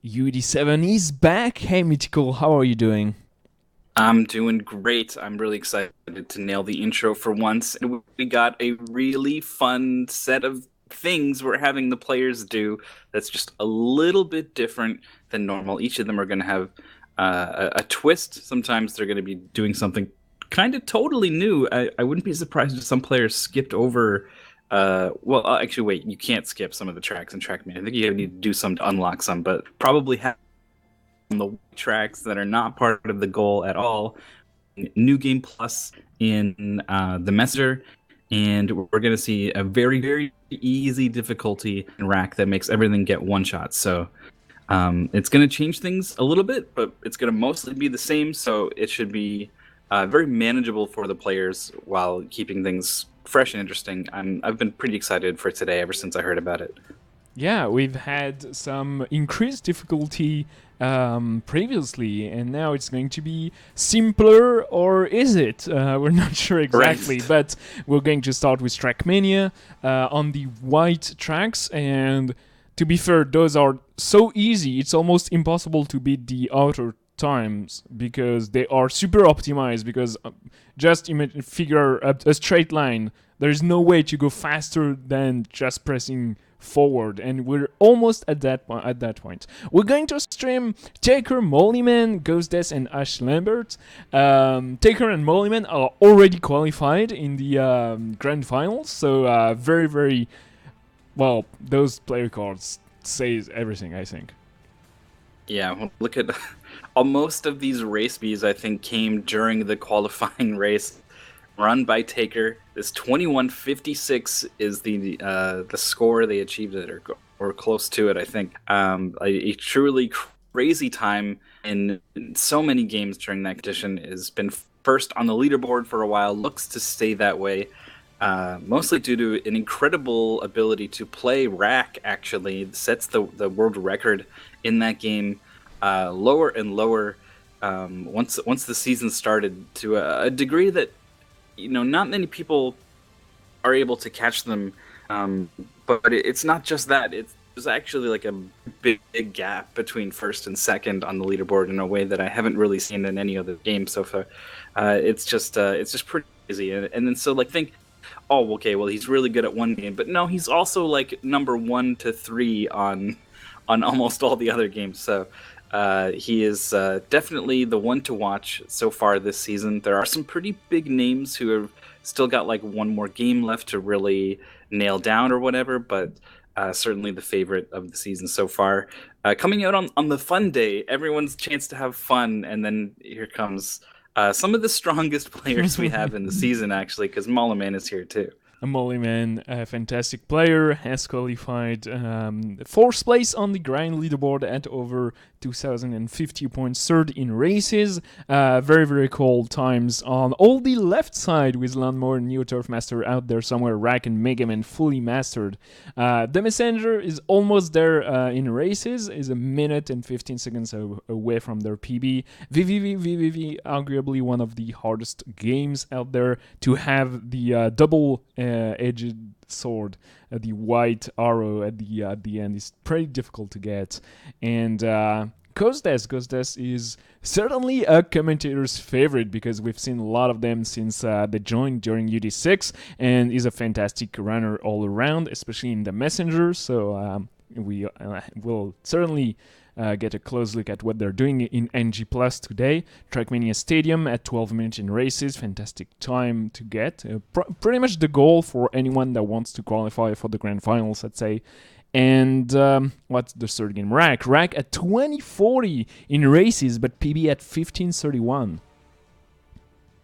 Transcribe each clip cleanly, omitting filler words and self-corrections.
UD7 is back. Hey, Mythical, how are you doing? I'm doing great. I'm really excited to nail the intro for once. And we got a really fun set of things we're having the players do that's just a little bit different than normal. Each of them are going to have a twist. Sometimes they're going to be doing something kind of totally new. I wouldn't be surprised if some players skipped over. Actually, wait, you can't skip some of the tracks in Trackmania. I think you need to do some to unlock some, but probably have the tracks that are not part of the goal at all. New Game Plus in the Messenger, and we're going to see a very, very easy difficulty in rack that makes everything get one shot. So it's going to change things a little bit, but it's going to mostly be the same. So it should be very manageable for the players while keeping things fresh and interesting. I've been pretty excited for today ever since I heard about it. Yeah, we've had some increased difficulty previously, and now it's going to be simpler, or is it? We're not sure exactly, Right. but we're going to start with Trackmania on the white tracks, and to be fair, those are so easy, it's almost impossible to beat the outer times because they are super optimized because just figure a straight line. There's no way to go faster than just pressing forward, and we're almost at that point. We're going to stream Taker, Mollyman, Ghostess, and Ash Lambert. Taker and Mollyman are already qualified in the grand finals, so very, very well. Those player cards says everything, I think. Yeah, well, look at most of these race bees. I think came during the qualifying race run by Taker. This 21:56 is the score they achieved it or close to it. I think a truly crazy time in so many games during that competition. Has been first on the leaderboard for a while. Looks to stay that way. Mostly due to an incredible ability to play rack. Actually, sets the world record in that game lower and lower once the season started to a degree that not many people are able to catch them. But it's not just that; there's actually like a big gap between first and second on the leaderboard in a way that I haven't really seen in any other game so far. It's just pretty crazy, and then so like think. Oh, okay. Well, he's really good at one game, but no, he's also like number 1 to 3 on almost all the other games. So he is definitely the one to watch so far this season. There are some pretty big names who have still got like one more game left to really nail down or whatever, but certainly the favorite of the season so far. Coming out on the fun day, everyone's chance to have fun, and then here comes some of the strongest players we have in the season, actually, because Malaman is here too. Mollyman, a fantastic player, has qualified fourth place on the grind leaderboard at over 2,050 points, third in races. Very, very cool times on all the left side with Landmore and Neo Turf Master out there somewhere, Rack and Megaman fully mastered. The Messenger is almost there in races, is a minute and 15 seconds away from their PB. VVV, arguably one of the hardest games out there to have the double edged sword, the white arrow at the end is pretty difficult to get. And Ghostess is certainly a commentator's favorite because we've seen a lot of them since they joined during UD6, and is a fantastic runner all around, especially in the messenger. So we will certainly get a close look at what they're doing in NG Plus today. Trackmania Stadium at 12 minutes in races, fantastic time to get. Pretty much the goal for anyone that wants to qualify for the grand finals, I'd say. And what's the third game? Rack at 2040 in races, but PB at 1531.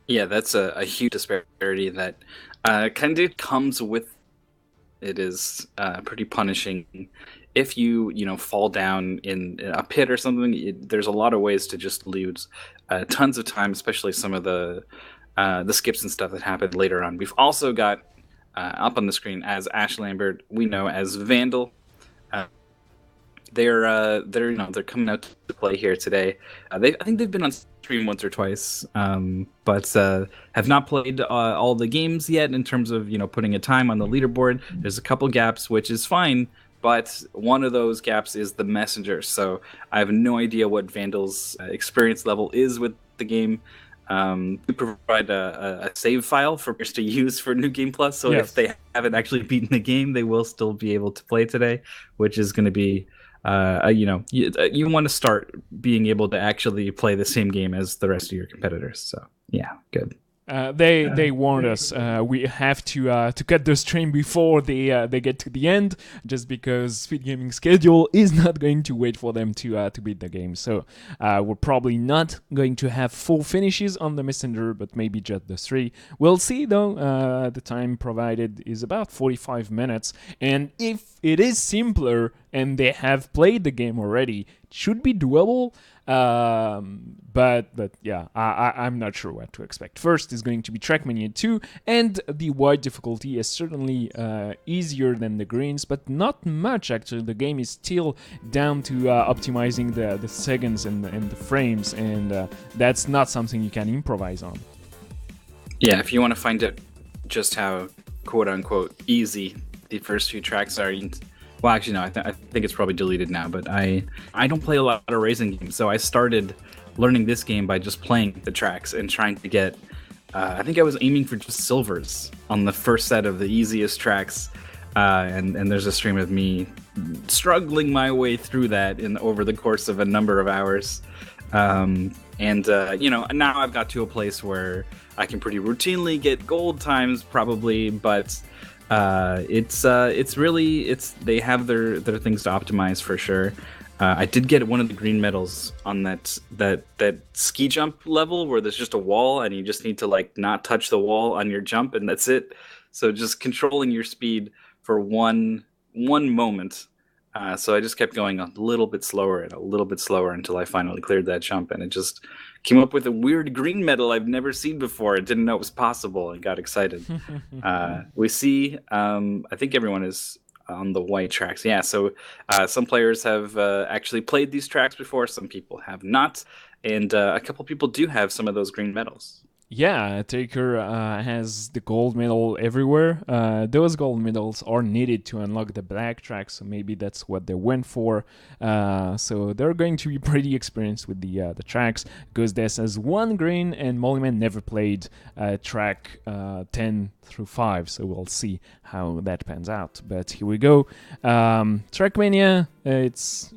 Yeah, that's a huge disparity that kind of comes with it. Is pretty punishing if you fall down in a pit or something. There's a lot of ways to just lose tons of time, especially some of the skips and stuff that happened later on. We've also got up on the screen as Ash Lambert, we know as Vandal. They're coming out to play here today. I think they've been on stream once or twice, but have not played all the games yet in terms of putting a time on the leaderboard. There's a couple gaps, which is fine, but one of those gaps is the messenger. So I have no idea what Vandal's experience level is with the game. We provide a save file for players to use for New Game Plus. So if they haven't actually beaten the game, they will still be able to play today, which is going to be, you want to start being able to actually play the same game as the rest of your competitors. So yeah, good. They warned us we have to cut the stream before they get to the end, just because Speed Gaming schedule is not going to wait for them to beat the game. So we're probably not going to have full finishes on the Messenger, but maybe just the 3. We'll see though. The time provided is about 45 minutes, and if it is simpler and they have played the game already, it should be doable. But yeah, I'm not sure what to expect. First is going to be Trackmania 2, and the white difficulty is certainly easier than the greens, but not much actually. The game is still down to optimizing the seconds and the frames, and that's not something you can improvise on. Yeah, if you want to find out just how quote-unquote easy the first few tracks are, well, actually, no, I think it's probably deleted now, but I don't play a lot of racing games, so I started learning this game by just playing the tracks and trying to get, I think I was aiming for just silvers on the first set of the easiest tracks, and there's a stream of me struggling my way through that over the course of a number of hours, and now I've got to a place where I can pretty routinely get gold times probably, but they have their things to optimize for sure. I did get one of the green medals on that ski jump level where there's just a wall and you just need to like not touch the wall on your jump and that's it. So just controlling your speed for one moment. So I just kept going a little bit slower and a little bit slower until I finally cleared that jump, and it just came up with a weird green medal I've never seen before. I didn't know it was possible and got excited. We see, I think everyone is on the white tracks. Yeah, so some players have actually played these tracks before, some people have not, and a couple people do have some of those green medals. Yeah, Taker has the gold medal everywhere. Those gold medals are needed to unlock the black track, so maybe that's what they went for. So they're going to be pretty experienced with the tracks. Ghostdeath has 1 green, and Mollyman never played track 10 through 5, so we'll see how that pans out. But here we go. Trackmania, it's,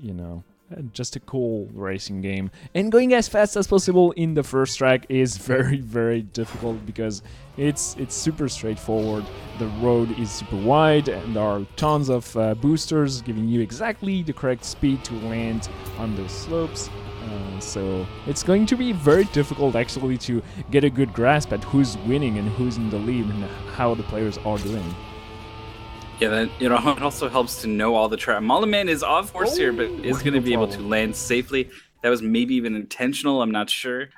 just a cool racing game, and going as fast as possible in the first track is very, very difficult because it's super straightforward. The road is super wide and there are tons of boosters giving you exactly the correct speed to land on the slopes. So it's going to be very difficult actually to get a good grasp at who's winning and who's in the lead and how the players are doing. Yeah, that it also helps to know all the track. Mollyman is off course here, but is going to be able to land safely. That was maybe even intentional, I'm not sure,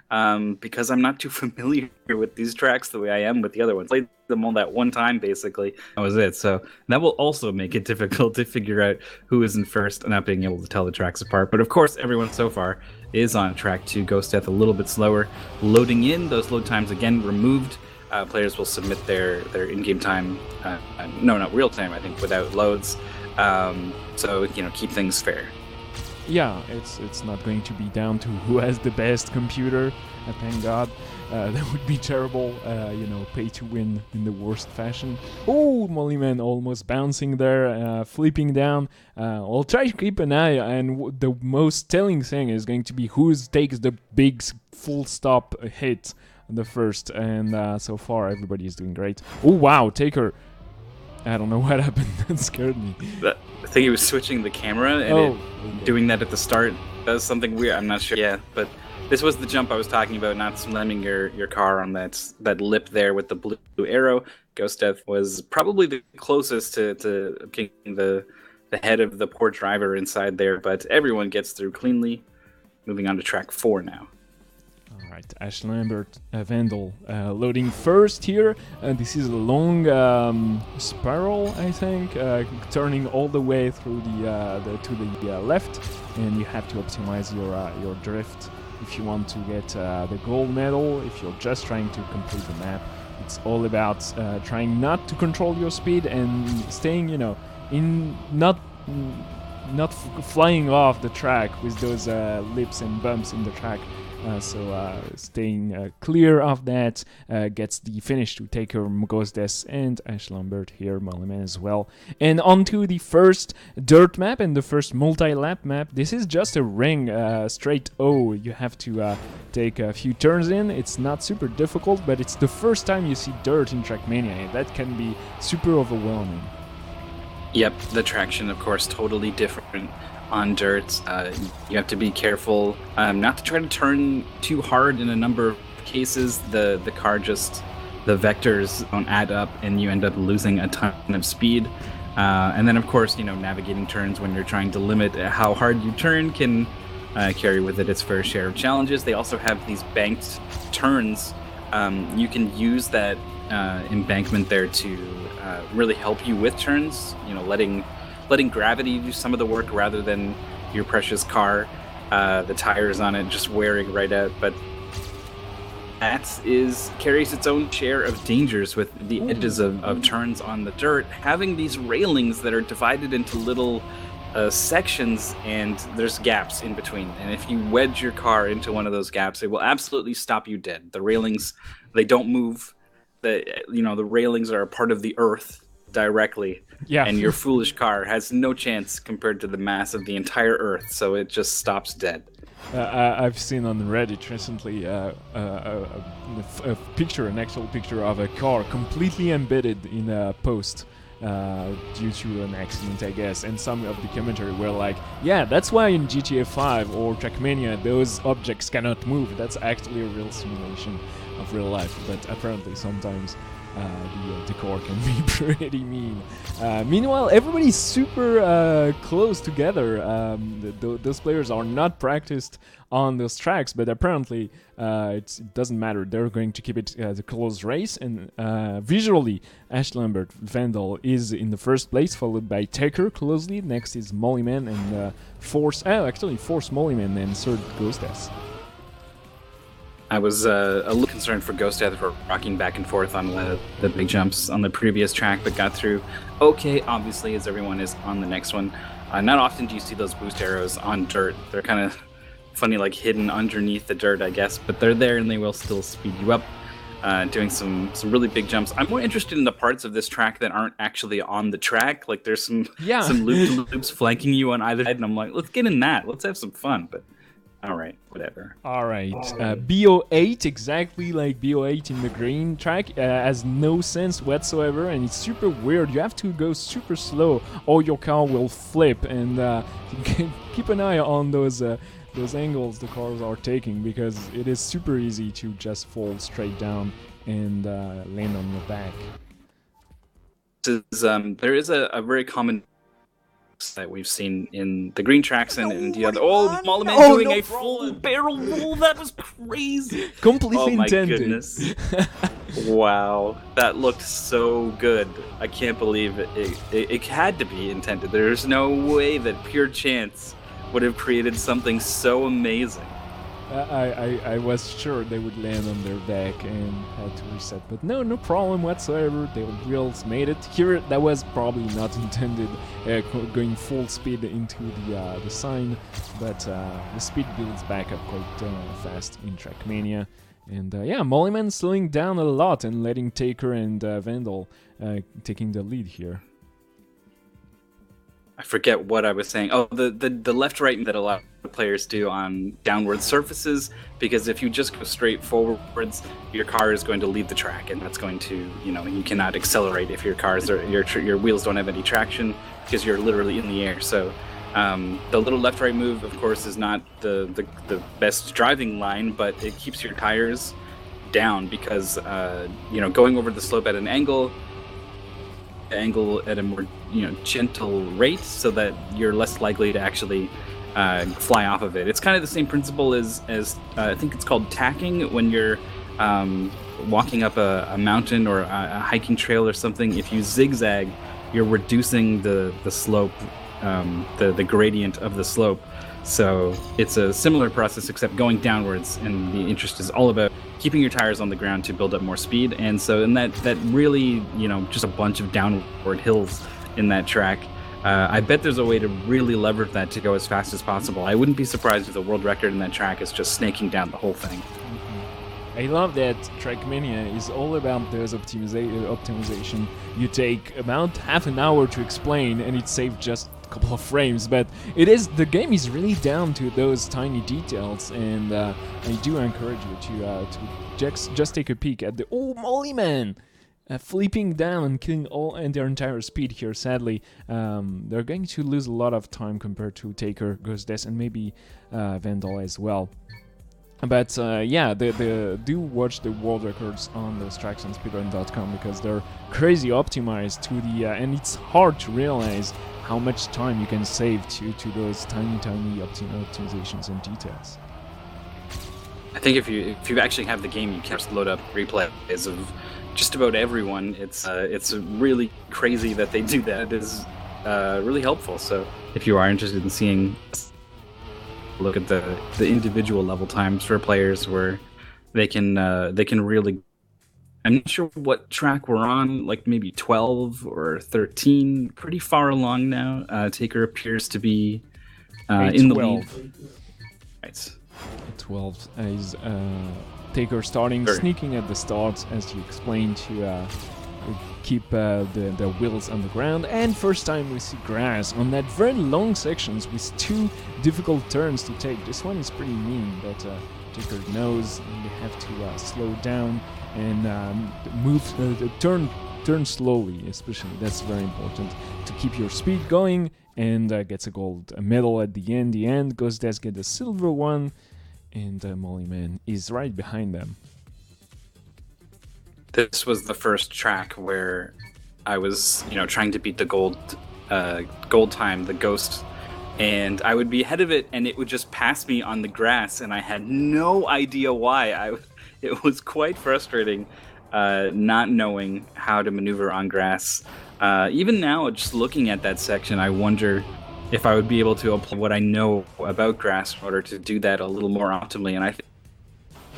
because I'm not too familiar with these tracks the way I am with the other ones. Played them all that one time, basically. That was it. So that will also make it difficult to figure out who is in first and not being able to tell the tracks apart. But of course, everyone so far is on track 2. Ghostdeath a little bit slower. Loading in, those load times again removed. Players will submit their in-game time, not real time, I think, without loads. So keep things fair. Yeah, it's not going to be down to who has the best computer. Thank God. That would be terrible. Pay to win in the worst fashion. Oh, Mollyman almost bouncing there, flipping down. I'll try to keep an eye, and the most telling thing is going to be who takes the big full stop hit. The first, and so far everybody is doing great. Oh wow, Taker! I don't know what happened. That scared me. I think he was switching the camera and doing that at the start. That was something weird. I'm not sure. Yeah, but this was the jump I was talking about. Not slamming your car on that lip there with the blue arrow. Ghostdeath was probably the closest to kicking the head of the poor driver inside there, but everyone gets through cleanly. Moving on to track 4 now. Alright, Ash Lambert, Vandal loading first here. This is a long spiral, I think, turning all the way through to the left, and you have to optimize your drift if you want to get the gold medal. If you're just trying to complete the map, it's all about trying not to control your speed and staying, in not not flying off the track with those lips and bumps in the track. So staying clear of that gets the finish to Taker, Ghostess, and Ash Lambert here, Mollyman as well. And onto the first dirt map and the first multi-lap map. This is just a ring, straight O. You have to take a few turns in. It's not super difficult, but it's the first time you see dirt in Trackmania, and that can be super overwhelming. Yep, the traction, of course, totally different on dirt. You have to be careful not to try to turn too hard in a number of cases. The car just, the vectors don't add up and you end up losing a ton of speed. And then, of course, navigating turns when you're trying to limit how hard you turn can carry with it its fair share of challenges. They also have these banked turns. You can use that embankment there to really help you with turns, letting gravity do some of the work rather than your precious car, the tires on it just wearing right out. But that carries its own share of dangers with the edges of turns on the dirt. Having these railings that are divided into little sections, and there's gaps in between. And if you wedge your car into one of those gaps, it will absolutely stop you dead. The railings, they don't move. The railings are a part of the earth directly. Yeah. And your foolish car has no chance compared to the mass of the entire Earth, so it just stops dead. I've seen on Reddit recently a picture, an actual picture of a car completely embedded in a post due to an accident, I guess. And some of the commentary were like, yeah, that's why in GTA 5 or Trackmania those objects cannot move. That's actually a real simulation of real life, but apparently sometimes the core can be pretty mean. Meanwhile, everybody's super close together. Those players are not practiced on those tracks, but apparently it doesn't matter. They're going to keep it as a close race. And visually, Ash Lambert, Vandal is in the first place, followed by Taker closely. Next is Mollyman and Force Mollyman, and third Ghostess. I was a little concerned for Ghostess for rocking back and forth on the big jumps on the previous track, but got through okay, obviously, as everyone is on the next one. Not often do you see those boost arrows on dirt. They're kind of funny, like hidden underneath the dirt, I guess, but they're there and they will still speed you up, doing some really big jumps. I'm more interested in the parts of this track that aren't actually on the track. Like there's some loops flanking you on either side, and I'm like, let's get in that. Let's have some fun, but... All right, whatever. All right, BO8, exactly like BO8 in the green track, has no sense whatsoever, and it's super weird. You have to go super slow, or your car will flip, and keep an eye on those angles the cars are taking, because it is super easy to just fall straight down and land on your back. There is a very common that we've seen in the green tracks and the other. Oh, Mollyman doing a full barrel roll. That was crazy. Completely intended. Oh my goodness. Wow, that looked so good. I can't believe it had to be intended. There's no way that pure chance would have created something so amazing. I was sure they would land on their back and had to reset, but no problem whatsoever. The wheels made it. Here, that was probably not intended, going full speed into the sign, but the speed builds back up quite fast in Trackmania. And Mollyman slowing down a lot and letting Taker and Vandal taking the lead here. I forget what I was saying. Oh, the left-right that a lot of players do on downward surfaces, because if you just go straight forwards, your car is going to leave the track, and that's going to, you cannot accelerate if your wheels don't have any traction, because you're literally in the air. So the little left-right move, of course, is not the best driving line, but it keeps your tires down, because going over the slope at an angle at a more gentle rate, so that you're less likely to actually fly off of it. It's kind of the same principle as I think it's called tacking, when you're walking up a mountain or a hiking trail or something. If you zigzag, you're reducing the slope, the gradient of the slope. So it's a similar process, except going downwards, and the interest is all about keeping your tires on the ground to build up more speed. And so in that really, just a bunch of downward hills in that track, I bet there's a way to really leverage that to go as fast as possible. I wouldn't be surprised if the world record in that track is just snaking down the whole thing. I love that Trackmania is all about those optimization. You take about half an hour to explain, and it saves just a couple of frames. But the game is really down to those tiny details, and I do encourage you to just take a peek at the Molly Man. Flipping down and killing their entire speed here. Sadly, they're going to lose a lot of time compared to Taker, Ghostdeath, and maybe Vandal as well. But do watch the world records on those tracks on speedrun.com because they're crazy optimized to the and it's hard to realize how much time you can save to those tiny optimizations and details. I think if you actually have the game, you can just load up replays of just about everyone. It's really crazy that they do that. It is really helpful. So if you are interested in seeing, look at the individual level times for players where they can really. I'm not sure what track we're on, like maybe 12 or 13. Pretty far along now. Taker appears to be in the lead. Right. 12 is Taker starting sneaking at the start, as you explained, to keep the wheels on the ground. And first time we see grass on that very long sections with 2 difficult turns to take. This one is pretty mean, but Taker knows you have to slow down and turn slowly, especially. That's very important to keep your speed going, and gets a gold medal at the end. Ghostdeath get a silver one, and Molly Man is right behind them. This was the first track where I was, trying to beat the gold time, the ghost, and I would be ahead of it, and it would just pass me on the grass, and I had no idea why. It was quite frustrating, not knowing how to maneuver on grass. Even now, just looking at that section, I wonder if I would be able to apply what I know about grass in order to do that a little more optimally, and I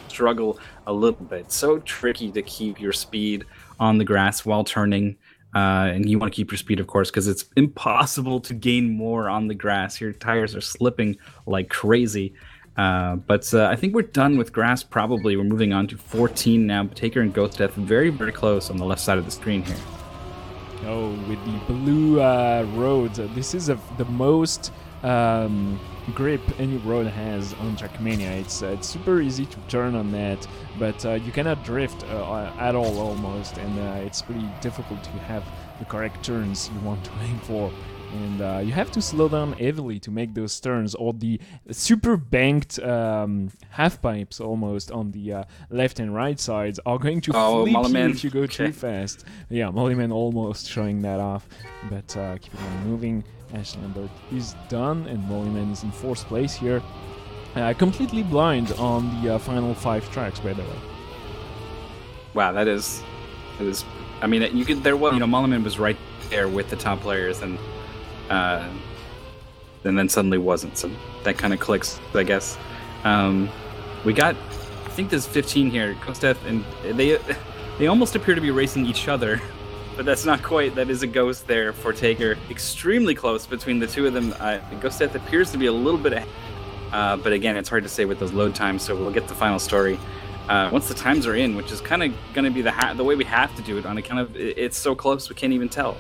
struggle a little bit. So tricky to keep your speed on the grass while turning, and you want to keep your speed, of course, because it's impossible to gain more on the grass. Your tires are slipping like crazy. But I think we're done with grass, probably. We're moving on to 14 now. Taker and Ghostdeath very, very close on the left side of the screen here. Oh, with the blue roads. This is the most grip any road has on Trackmania. It's super easy to turn on that, but you cannot drift at all almost, and it's pretty difficult to have the correct turns you want to aim for. And you have to slow down heavily to make those turns, or the super banked half pipes almost on the left and right sides are going to flip you if you go too fast. Yeah, Mollyman almost showing that off, but keep it on moving. Ash Lambert is done, and Mollyman is in 4th place here. Completely blind on the final 5 tracks, by the way. Wow, that is. I mean, you could. There was, Mollyman was right there with the top players, and then suddenly wasn't. So that kind of clicks, I guess. We got, I think there's 15 here. Ghostdeath, and they almost appear to be racing each other, but that's not quite. That is a ghost there for Taker. Extremely close between the two of them. Ghostdeath appears to be a little bit ahead, but again, it's hard to say with those load times. So we'll get the final story once the times are in, which is kind of going to be the way we have to do it on account of it's so close we can't even tell.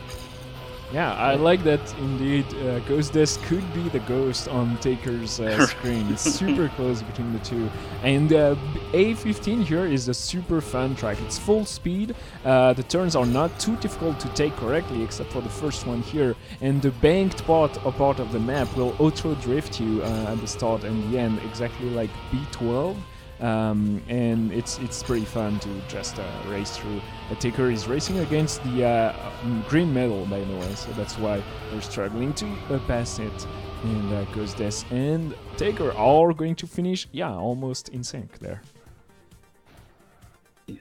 Yeah, I like that indeed. Ghostdeath could be the ghost on Taker's screen. It's super close between the two. And A15 here is a super fun track. It's full speed. The turns are not too difficult to take correctly, except for the first one here. And the banked part of the map will auto drift you at the start and the end, exactly like B12. And it's pretty fun to just race through. Taker is racing against the green medal, by the way, so that's why they're struggling to pass it. And Ghostdeath and Taker are going to finish, almost in sync there.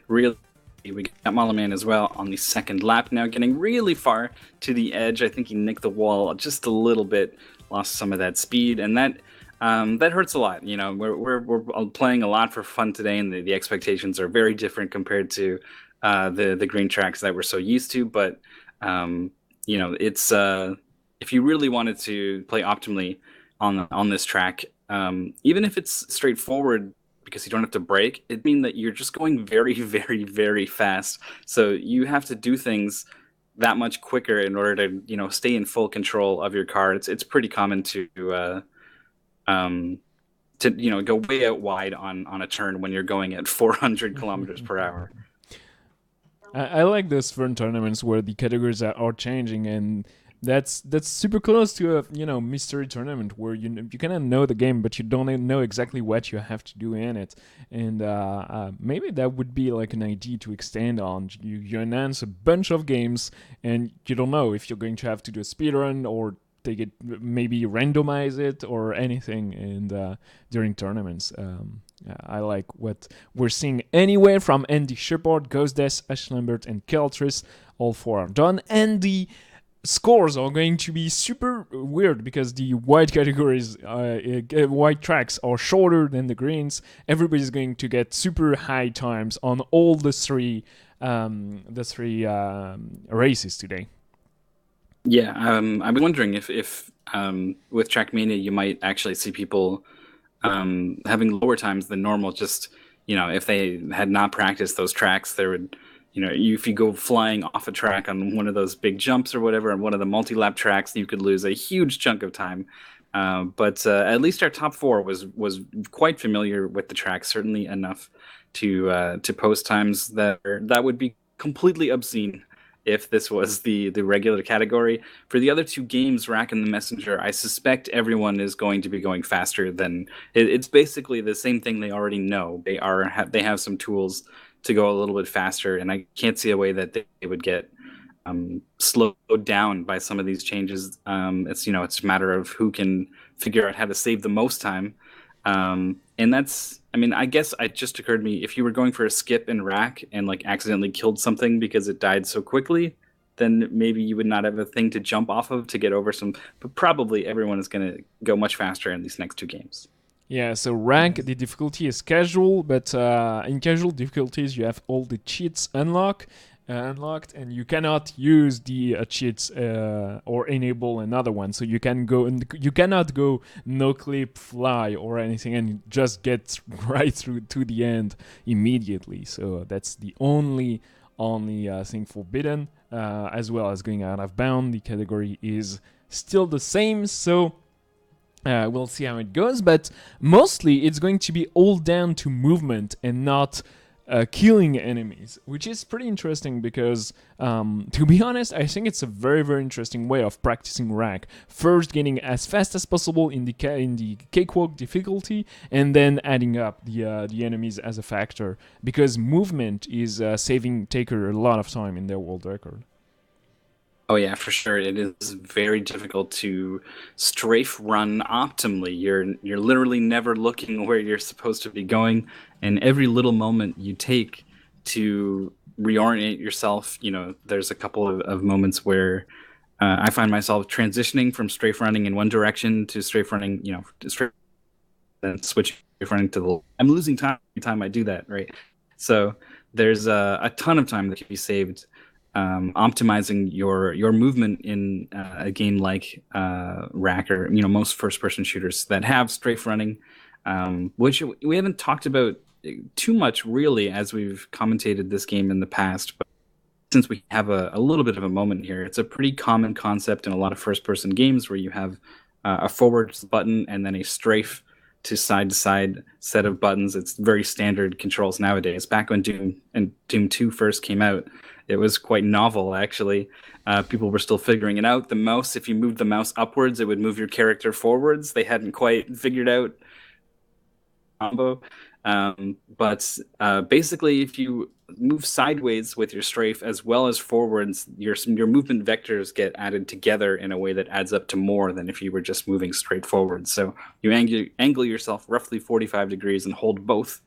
Really, we got Mollyman as well on the second lap now, getting really far to the edge. I think he nicked the wall just a little bit, lost some of that speed, and that hurts a lot. We're playing a lot for fun today, and the expectations are very different compared to the green tracks that we're so used to. But it's if you really wanted to play optimally on this track, even if it's straightforward because you don't have to brake, it means that you're just going very, very, very fast. So you have to do things that much quicker in order to, stay in full control of your car. It's pretty common um, to go way out wide on a turn when you're going at 400 kilometers per hour. I like those fun tournaments where the categories are changing, and that's super close to a mystery tournament where you kind of know the game, but you don't know exactly what you have to do in it. And maybe that would be like an idea to extend on. You announce a bunch of games, and you don't know if you're going to have to do a speedrun or take it, maybe randomize it or anything. And during tournaments. I like what we're seeing anyway from Andy Shepard, Ghostdeath, Ash Lambert, and Keltris. All four are done, and the scores are going to be super weird because the white categories, white tracks are shorter than the greens. Everybody's going to get super high times on all the three races today. Yeah, I'm wondering if with Trackmania you might actually see people having lower times than normal. Just if they had not practiced those tracks, there would if you go flying off a track on one of those big jumps or whatever on one of the multi-lap tracks, you could lose a huge chunk of time. But at least our top four was quite familiar with the track, certainly enough to post times that would be completely obscene if this was the regular category. For the other two games, Rack and the Messenger, I suspect everyone is going to be going faster than it's basically the same thing they already know. They have some tools to go a little bit faster, and I can't see a way that they would get slowed down by some of these changes. It's a matter of who can figure out how to save the most time. And I guess it just occurred to me, if you were going for a skip in Rack and like accidentally killed something because it died so quickly, then maybe you would not have a thing to jump off of to get over some, but probably everyone is going to go much faster in these next two games. Yeah, so rank, the difficulty is casual, but in casual difficulties you have all the cheats unlocked, and you cannot use the cheats or enable another one. So you cannot go no clip fly or anything and just get right through to the end immediately. So that's the only thing forbidden, as well as going out of bound. The category is still the same, so we'll see how it goes, but mostly it's going to be all down to movement and not killing enemies, which is pretty interesting because, to be honest, I think it's a very, very interesting way of practicing Rack. First, getting as fast as possible in the cakewalk difficulty, and then adding up the enemies as a factor, because movement is saving Taker a lot of time in their world record. Oh yeah, for sure. It is very difficult to strafe run optimally. You're literally never looking where you're supposed to be going, and every little moment you take to reorient yourself, there's a couple of moments where I find myself transitioning from strafe running in one direction to strafe running, to strafe, then switching strafe running to the. I'm losing time every time I do that, right? So there's a ton of time that can be saved optimizing your movement in a game like Rack or most first-person shooters that have strafe running, which we haven't talked about too much really as we've commentated this game in the past. But since we have a little bit of a moment here, it's a pretty common concept in a lot of first-person games where you have a forward button and then a strafe to side set of buttons. It's very standard controls nowadays. Back when Doom 2 first came out, it was quite novel, actually. People were still figuring it out. The mouse, if you moved the mouse upwards, it would move your character forwards. They hadn't quite figured out combo. But basically, if you move sideways with your strafe as well as forwards, your movement vectors get added together in a way that adds up to more than if you were just moving straight forward. So you angle yourself roughly 45 degrees and hold both,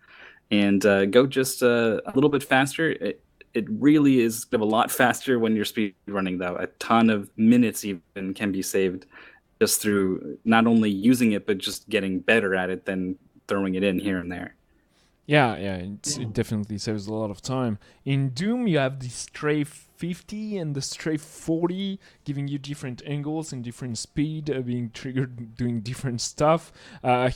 and go just a little bit faster. It really is a lot faster when you're speed running, though. A ton of minutes even can be saved just through not only using it, but just getting better at it than throwing it in here and there. Yeah, yeah, it definitely saves a lot of time. In Doom, you have the strafe 50 and the strafe 40, giving you different angles and different speed, being triggered, doing different stuff.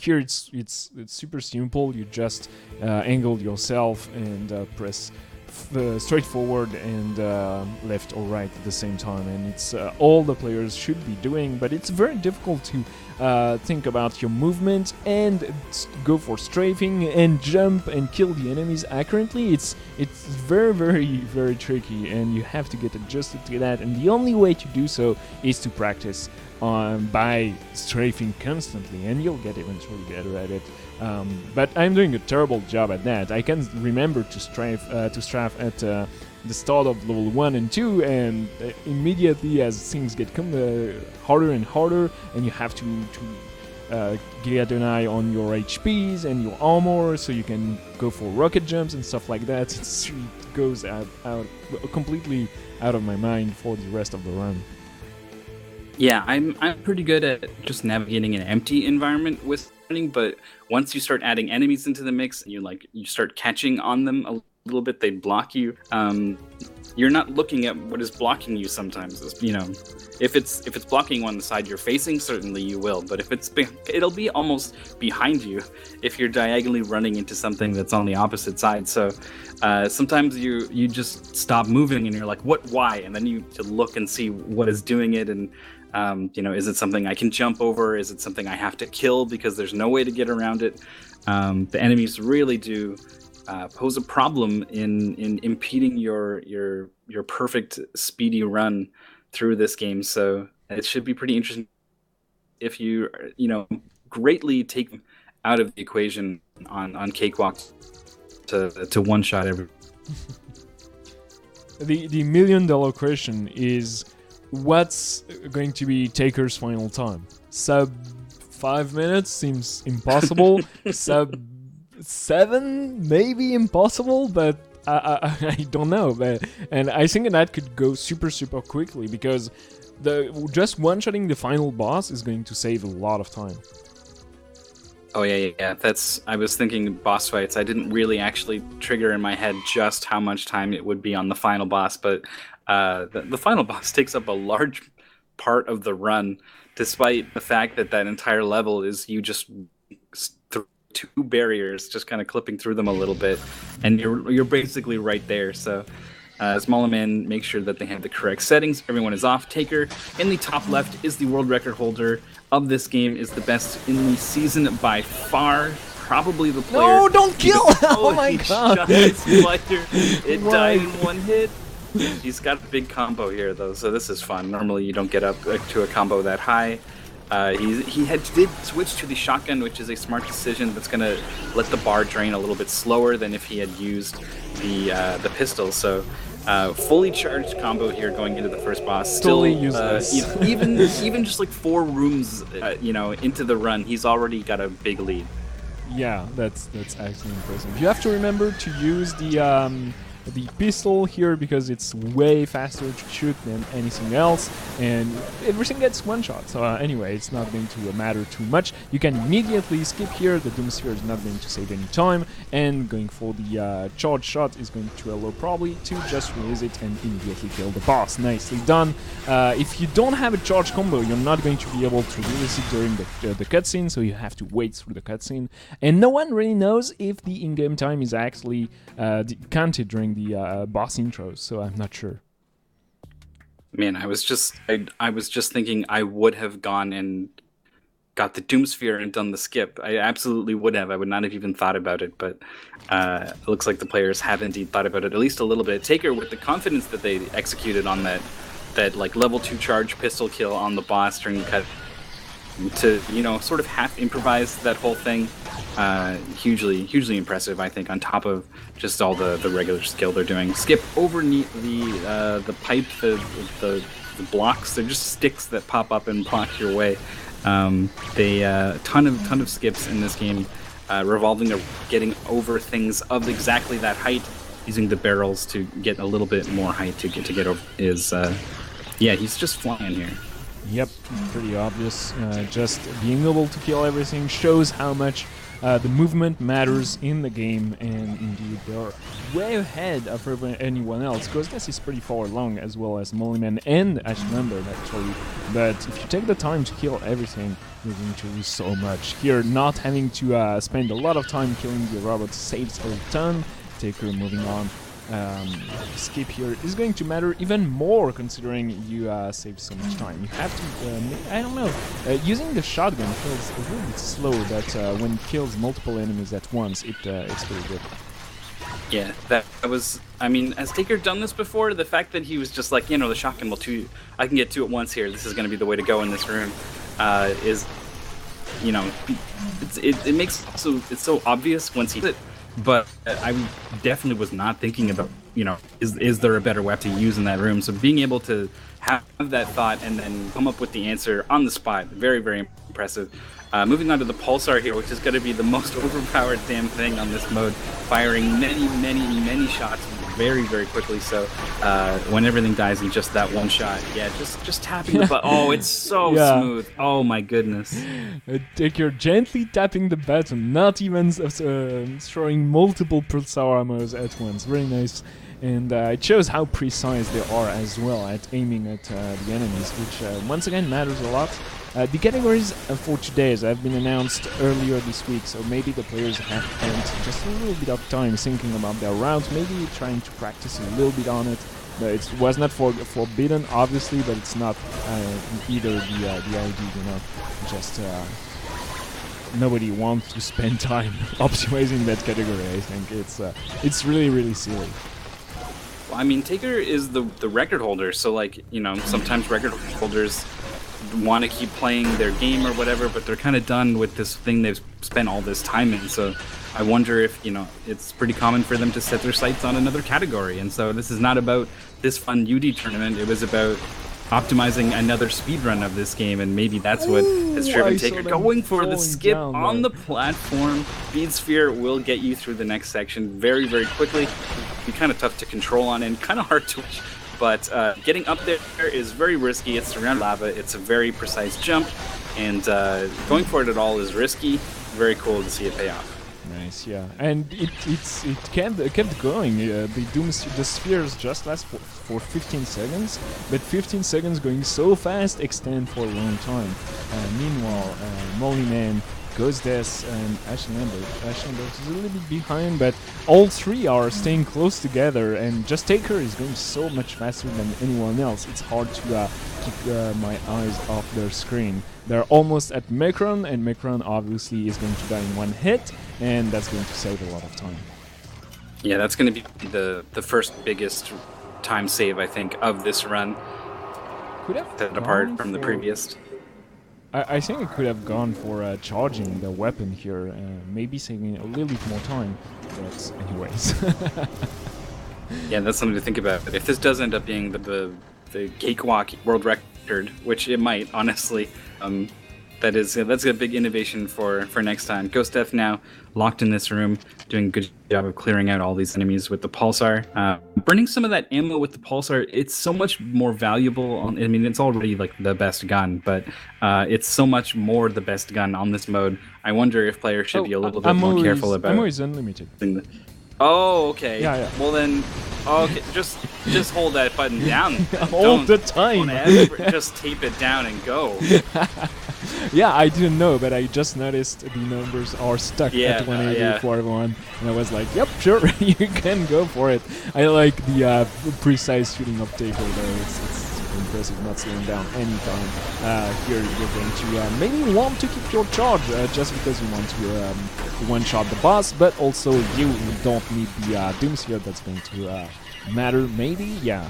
Here, it's super simple. You just angle yourself and press straight forward and left or right at the same time, and it's all the players should be doing. But it's very difficult to think about your movement and go for strafing and jump and kill the enemies accurately. It's very, very, very tricky, and you have to get adjusted to that. And the only way to do so is to practice by strafing constantly, and you'll get eventually better at it. But I'm doing a terrible job at that. I can remember to strafe at the start of level 1 and 2, and immediately as things get harder and harder, and you have to get an eye on your HPs and your armor, so you can go for rocket jumps and stuff like that. It goes out completely out of my mind for the rest of the run. Yeah, I'm pretty good at just navigating an empty environment with running, but once you start adding enemies into the mix and you start catching on them a little bit, they block you. You're not looking at what is blocking you sometimes. If it's blocking on the side you're facing, certainly you will. But if it'll be almost behind you if you're diagonally running into something that's on the opposite side. So sometimes you just stop moving and you're like, what? Why? And then you look and see what is doing it, and is it something I can jump over? Is it something I have to kill because there's no way to get around it? The enemies really do pose a problem in impeding your perfect speedy run through this game. So it should be pretty interesting if you greatly take out of the equation on Cakewalk to one shot every. The $1 million question is, what's going to be Taker's final time? Sub 5 minutes seems impossible. Sub 7 maybe impossible, but I don't know. And I think that could go super quickly, because just one-shotting the final boss is going to save a lot of time. Oh yeah. I was thinking boss fights. I didn't really actually trigger in my head just how much time it would be on the final boss, but the final boss takes up a large part of the run, despite the fact that entire level is you just through two barriers, just kind of clipping through them a little bit, and you're basically right there. So Small Man, make sure that they have the correct settings. Everyone is off. Taker in the top left is the world record holder of this game, is the best in the season by far. Probably the player. No, don't kill! Oh my god! It died in one hit. He's got a big combo here, though, so this is fun. Normally, you don't get up to a combo that high. He did switch to the shotgun, which is a smart decision. That's going to let the bar drain a little bit slower than if he had used the pistol. So fully charged combo here going into the first boss. Still totally useless. Even just like 4 rooms, into the run, he's already got a big lead. Yeah, that's actually impressive. You have to remember to use the pistol here, because it's way faster to shoot than anything else, and everything gets one shot. So anyway, it's not going to matter too much. You can immediately skip here. The Doom Sphere is not going to save any time, and going for the charge shot is going to allow probably to just release it and immediately kill the boss. Nicely done. If you don't have a charge combo, you're not going to be able to release it during the cutscene, so you have to wait through the cutscene, and no one really knows if the in-game time is actually counted during the boss intros, so I'm not sure. Man, I was just thinking I would have gone and got the Doom Sphere and done the skip. I absolutely would have. I would not have even thought about it, but it looks like the players have indeed thought about it at least a little bit. Taker, with the confidence that they executed on that like level 2 charge pistol kill on the boss during the cut, to sort of half improvise that whole thing, hugely impressive, I think, on top of just all the regular skill they're doing. Skip over the pipe, the blocks. They're just sticks that pop up and block your way. They ton of skips in this game, revolving around getting over things of exactly that height, using the barrels to get a little bit more height to get over. He's just flying here. Yep, pretty obvious. Just being able to kill everything shows how much The movement matters in the game, and indeed they are way ahead of anyone else. Ghostess is pretty far along, as well as Mollyman and Ash Lambert actually. But if you take the time to kill everything, you're going to lose so much. Here, not having to spend a lot of time killing the robots saves a ton. Taker moving on. Skip here is going to matter even more, considering you save so much time. You have to, I don't know, using the shotgun feels a little bit slow, but when it kills multiple enemies at once, it's pretty good. Yeah, that was, I mean, has Taker done this before? The fact that he was just like, the shotgun will I can get two at once here, this is going to be the way to go in this room, is, it makes, it's so obvious once he did it. But I definitely was not thinking about, is there a better weapon to use in that room? So being able to have that thought and then come up with the answer on the spot, very, very impressive. Moving on to the Pulsar here, which is going to be the most overpowered damn thing on this mode, firing many, many, many shots very, very quickly. So when everything dies in just that one shot, yeah, just tapping the button. Oh, it's so smooth. Oh my goodness. Taker gently tapping the button, not even throwing multiple Pulsar ammos at once. Very nice. And it shows how precise they are as well at aiming at the enemies, which once again matters a lot. The categories for today have been announced earlier this week, so maybe the players have spent just a little bit of time thinking about their routes, maybe trying to practice a little bit on it. But it was not forbidden, obviously, but it's not either the idea, just nobody wants to spend time optimizing that category. I think it's really, really silly. Well, I mean, Taker is the record holder, so sometimes record holders want to keep playing their game or whatever, but they're kind of done with this thing they've spent all this time in. So I wonder if, it's pretty common for them to set their sights on another category. And so this is not about this fun UD tournament. It was about optimizing another speedrun of this game, and maybe that's what has driven Taker going for the skip on the platform. Bead Sphere will get you through the next section very, very quickly. Be kind of tough to control on and kind of hard to watch. But getting up there is very risky. It's around lava. It's a very precise jump, and going for it at all is risky. Very cool to see it pay off. Nice, yeah, and it kept going. The spheres just last for 15 seconds, but 15 seconds going so fast extend for a long time. Meanwhile, Mollyman, Ghostess, and Ash Lambert. Ash Lambert is a little bit behind, but all three are staying close together, and just Taker is going so much faster than anyone else. It's hard to keep my eyes off their screen. They're almost at Macron, and Macron obviously is going to die in one hit, and that's going to save a lot of time. Yeah, that's going to be the first biggest time save, I think, of this run. Could have set apart from the previous. I think it could have gone for charging the weapon here, maybe saving a little bit more time, but anyways. Yeah, that's something to think about. If this does end up being the cakewalk world record, which it might, honestly, that's a big innovation for next time. Ghost Death now locked in this room, doing a good job of clearing out all these enemies with the Pulsar. Burning some of that ammo with the Pulsar, it's so much more valuable. I mean, it's already like the best gun, but it's so much more the best gun on this mode. I wonder if players should be a little bit more careful about. Ammo is unlimited. Oh, okay. Yeah. Well then, okay, just hold that button down. All the time. Just tape it down and go. Yeah, I didn't know, but I just noticed the numbers are stuck at 180 for everyone, and I was like, yep, sure, you can go for it. I like the precise shooting of Taker there. It's impressive, not slowing down anytime. Here you're going to maybe want to keep your charge just because you want to one-shot the boss, but also you don't need the Doom Sphere. That's going to matter, maybe. Yeah,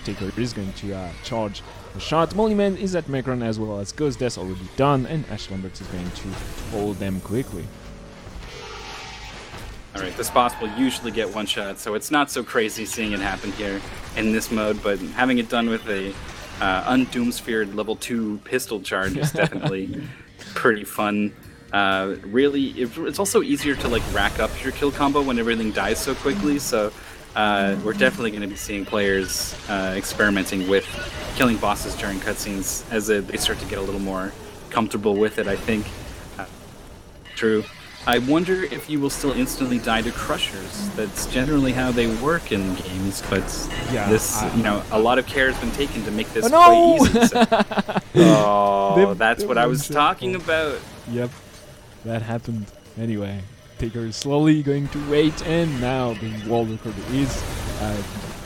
Taker is going to charge the shot. Mollyman is at Macron as well as Ghost Death already done, and Ash Lambert is going to hold them quickly. Alright, this boss will usually get one shot, so it's not so crazy seeing it happen here in this mode, but having it done with a undoomsphered level 2 pistol charge is definitely pretty fun. Really, it's also easier to like rack up your kill combo when everything dies so quickly, so we're definitely going to be seeing players experimenting with killing bosses during cutscenes as they start to get a little more comfortable with it, I think. True. I wonder if you will still instantly die to crushers. That's generally how they work in games, but Yeah, this, a lot of care has been taken to make this Oh, no! quite easy. So. Oh, that's They've what I was one-shot talking full. about. Yep, that happened. Anyway, Taker is slowly going to wait, and now the world record is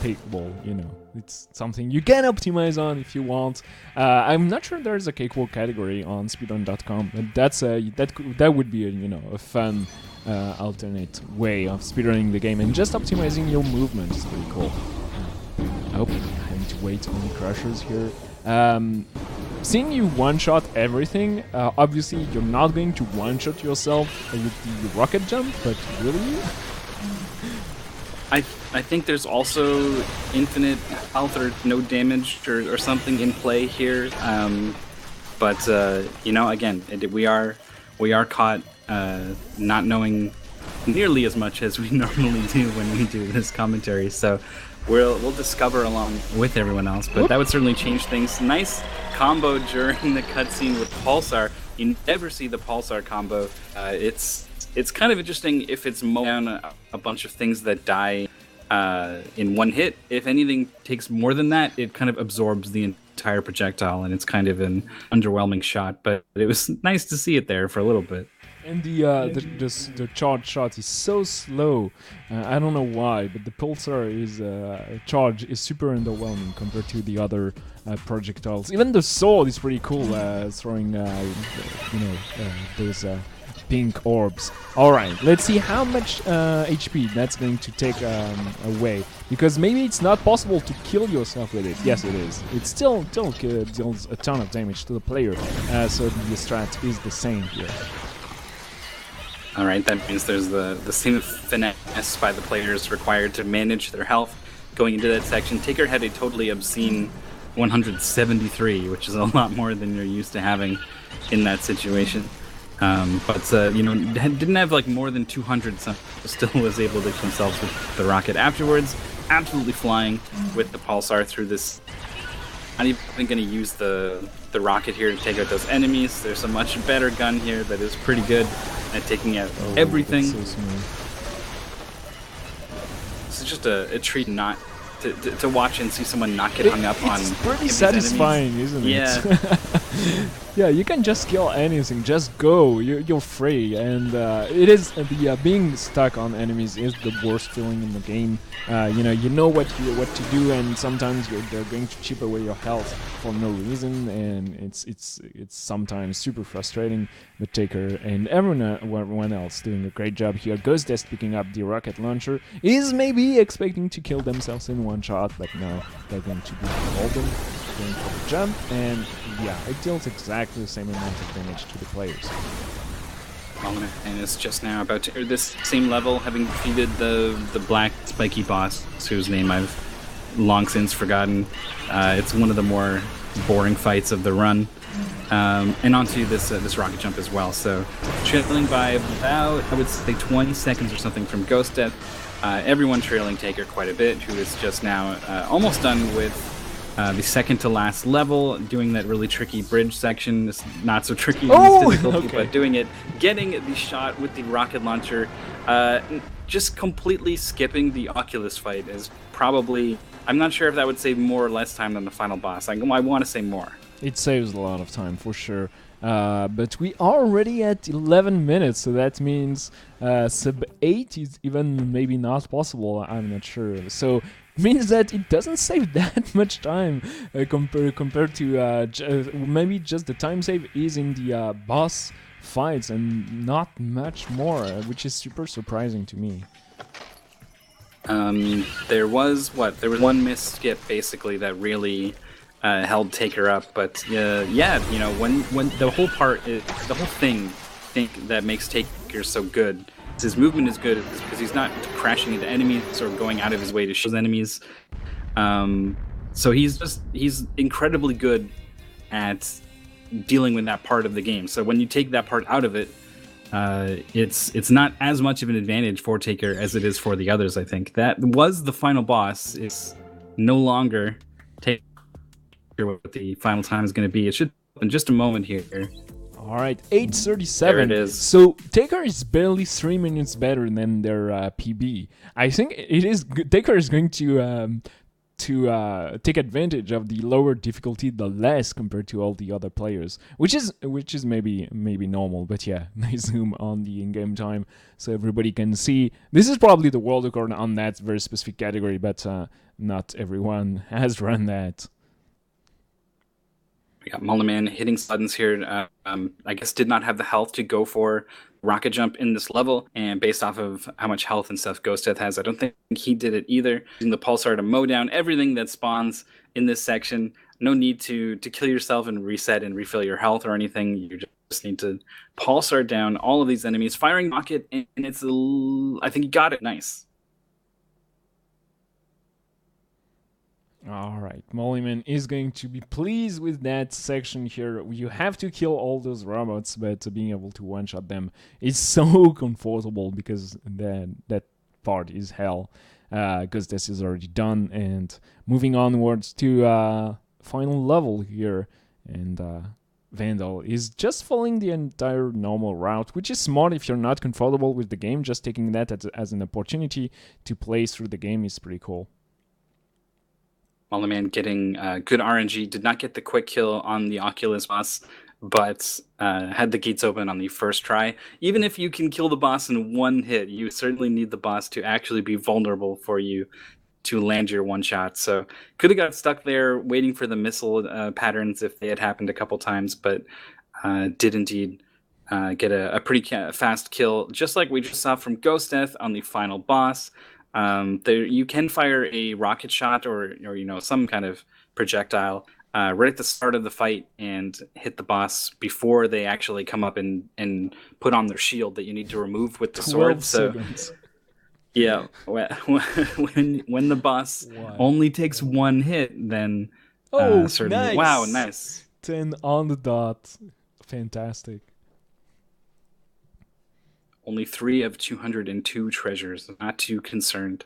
takeable. It's something you can optimize on if you want. I'm not sure there's a cakewalk category on speedrun.com, but that would be a fun alternate way of speedrunning the game and just optimizing your movement is pretty cool. Oh, having to wait on the crushers here. Seeing you one-shot everything, obviously you're not going to one-shot yourself with the rocket jump, but will you? I think there's also infinite health or no damage or something in play here. But again, we are caught not knowing nearly as much as we normally do when we do this commentary. So we'll discover along with everyone else. But that would certainly change things. Nice combo during the cutscene with Pulsar. You never see the Pulsar combo. It's kind of interesting if it's mowing down a bunch of things that die in one hit. If anything takes more than that, it kind of absorbs the entire projectile, and it's kind of an underwhelming shot. But it was nice to see it there for a little bit. And the charge shot is so slow. I don't know why, but the Pulsar charge is super underwhelming compared to the other projectiles. Even the sword is pretty cool, throwing those pink orbs. Alright, let's see how much HP that's going to take away. Because maybe it's not possible to kill yourself with it. Yes, it is. It still deals a ton of damage to the player. So the strat is the same here. Alright, that means there's the same finesse by the players required to manage their health going into that section. Taker had a totally obscene 173, which is a lot more than you're used to having in that situation. But didn't have like more than 200, so still was able to hit himself with the rocket afterwards. Absolutely flying with the Pulsar through this. Not even going to use the rocket here to take out those enemies. There's a much better gun here that is pretty good at taking out everything. So smooth. This is just a treat not to watch and see someone not get hung up on. It's pretty satisfying, isn't it? Yeah. Yeah, you can just kill anything. Just go. You're free, and it is the being stuck on enemies is the worst feeling in the game. You know what to do, and sometimes they're going to chip away your health for no reason, and it's sometimes super frustrating. But Taker and everyone else doing a great job here. Ghost Test picking up the rocket launcher is maybe expecting to kill themselves in one shot, but no, they're going to be golden. Going for the jump, and yeah, it deals exactly the same amount of damage to the players. And it's just now about to enter this same level, having defeated the black spiky boss, whose name I've long since forgotten. It's one of the more boring fights of the run. And onto this rocket jump as well. So trailing by about, I would say, 20 seconds or something from Ghost Death. Everyone trailing Taker quite a bit, who is just now almost done with the second to last level, doing that really tricky bridge section. It's not so tricky in this difficulty, but doing it, getting the shot with the rocket launcher, just completely skipping the Oculus fight is probably, I'm not sure if that would save more or less time than the final boss. I want to say more. It saves a lot of time for sure. But we are already at 11 minutes, so that means sub 8 is even maybe not possible. I'm not sure. So means that it doesn't save that much time compared to maybe just the time save is in the boss fights and not much more, which is super surprising to me. There was one missed skip basically that really held Taker up, but when the whole thing that makes Taker so good. His movement is good because he's not crashing into enemies or going out of his way to shoot enemies. So he's incredibly good at dealing with that part of the game. So when you take that part out of it, it's not as much of an advantage for Taker as it is for the others. I think that was the final boss. It's no longer Taker what the final time is going to be. It should in just a moment here. All right, There it 8:37. is. So Taker is barely 3 minutes better than their PB. I think it is. Taker is going to take advantage of the lower difficulty, the less compared to all the other players, which is maybe normal. But yeah, they zoom on the in-game time so everybody can see. This is probably the world record on that very specific category, but not everyone has run that. We got Mulliman hitting buttons here. I guess did not have the health to go for rocket jump in this level, and based off of how much health and stuff Ghost Death has, I don't think he did it either. Using the pulsar to mow down everything that spawns in this section. No need to kill yourself and reset and refill your health or anything. You just need to pulsar down all of these enemies, firing rocket, and it's I think he got it. Nice. All right, Mollyman is going to be pleased with that section here. You have to kill all those robots, but being able to one-shot them is so comfortable because that part is hell. Because this is already done, and moving onwards to final level here, and Vandal is just following the entire normal route, which is smart if you're not comfortable with the game. Just taking that as an opportunity to play through the game is pretty cool. Mulliman getting good RNG, did not get the quick kill on the Oculus boss, but had the gates open on the first try. Even if you can kill the boss in one hit, you certainly need the boss to actually be vulnerable for you to land your one shot. So could have got stuck there waiting for the missile patterns if they had happened a couple times, but did indeed get a pretty fast kill, just like we just saw from Ghost Death on the final boss. There you can fire a rocket shot or some kind of projectile right at the start of the fight and hit the boss before they actually come up and put on their shield that you need to remove with the sword. So yeah, when the boss only takes one hit, then certainly nice. Wow, nice. 10 on the dot. Fantastic. Only 3 of 202 treasures. Not too concerned.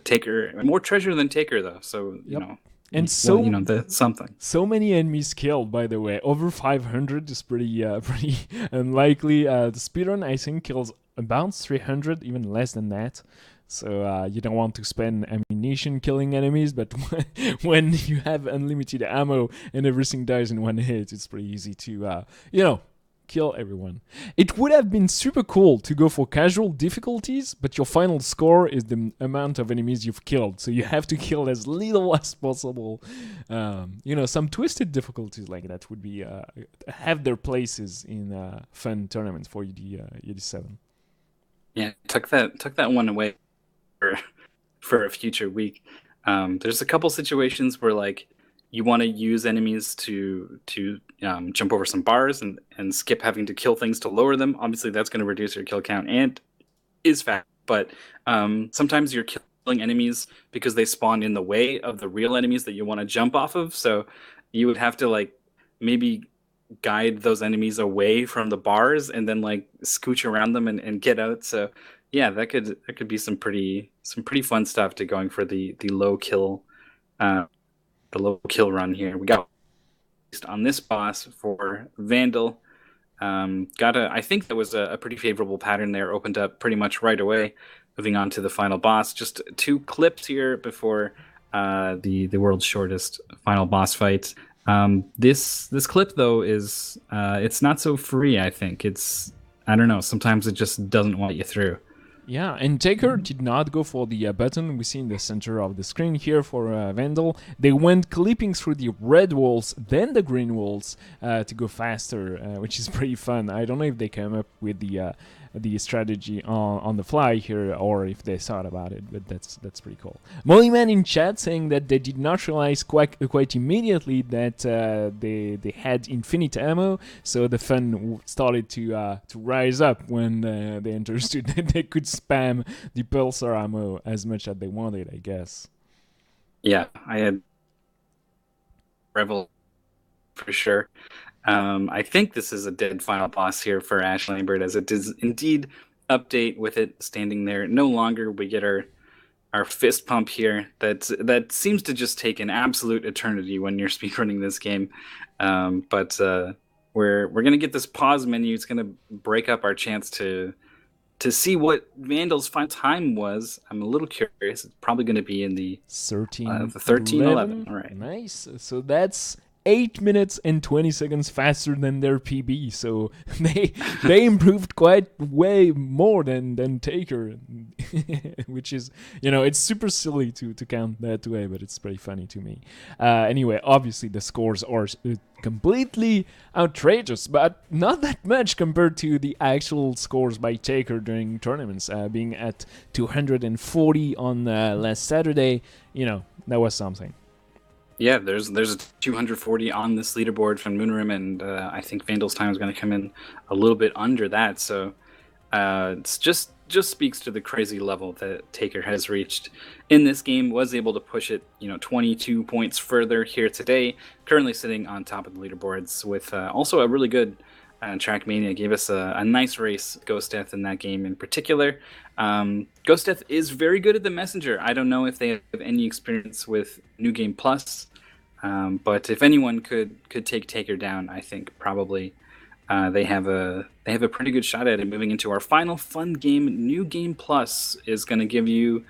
Taker, more treasure than Taker though. So and something. So many enemies killed, by the way. Over 500 is pretty unlikely. The speedrun I think kills about 300, even less than that. So you don't want to spend ammunition killing enemies, but when you have unlimited ammo and everything dies in one hit, it's pretty easy to kill everyone. It would have been super cool to go for casual difficulties, but your final score is the amount of enemies you've killed, so you have to kill as little as possible. Some twisted difficulties like that would be have their places in fun tournaments for UD7. Yeah, took that one away for a future week. There's a couple situations where like you want to use enemies to jump over some bars and skip having to kill things to lower them. Obviously, that's going to reduce your kill count and is fast. But sometimes you're killing enemies because they spawn in the way of the real enemies that you want to jump off of. So you would have to like maybe guide those enemies away from the bars and then like scooch around them and get out. So yeah, that could be some pretty fun stuff to going for the low kill. The low kill run here. We got on this boss for Vandal. I think that was a pretty favorable pattern there. Opened up pretty much right away. Moving on to the final boss. Just 2 clips here before the world's shortest final boss fight. This clip though is it's not so free. I think I don't know. Sometimes it just doesn't want you through. Yeah, and Taker did not go for the button we see in the center of the screen here for Vandal. They went clipping through the red walls, then the green walls to go faster, which is pretty fun. I don't know if they came up with the strategy on the fly here or if they thought about it, but that's pretty cool. Mollyman in chat saying that they did not realize quite immediately that they had infinite ammo, so the fun started to rise up when they understood that they could spam the pulsar ammo as much as they wanted, I guess. Yeah, I had Revel for sure. I think this is a dead final boss here for Ash Lambert, as it does indeed update with it standing there. No longer we get our fist pump here. That seems to just take an absolute eternity when you're speedrunning this game. But we're gonna get this pause menu. It's gonna break up our chance to see what Vandal's final time was. I'm a little curious. It's probably going to be in the 13:11. All right. Nice. So that's 8 minutes and 20 seconds faster than their PB. So they improved quite way more than Taker, which is, it's super silly to count that way, but it's pretty funny to me. Anyway, obviously the scores are completely outrageous, but not that much compared to the actual scores by Taker during tournaments, being at 240 on last Saturday. That was something. Yeah, there's a 240 on this leaderboard from Moonrim, and I think Vandal's time is going to come in a little bit under that. So it's just speaks to the crazy level that Taker has reached in this game. Was able to push it, 22 points further here today. Currently sitting on top of the leaderboards with also a really good Trackmania. Gave us a nice race, Ghost Death, in that game in particular. Ghost Death is very good at the Messenger. I don't know if they have any experience with New Game Plus, but if anyone could take Taker down, I think probably they have a pretty good shot at it. Moving into our final fun game, New Game Plus is going to give you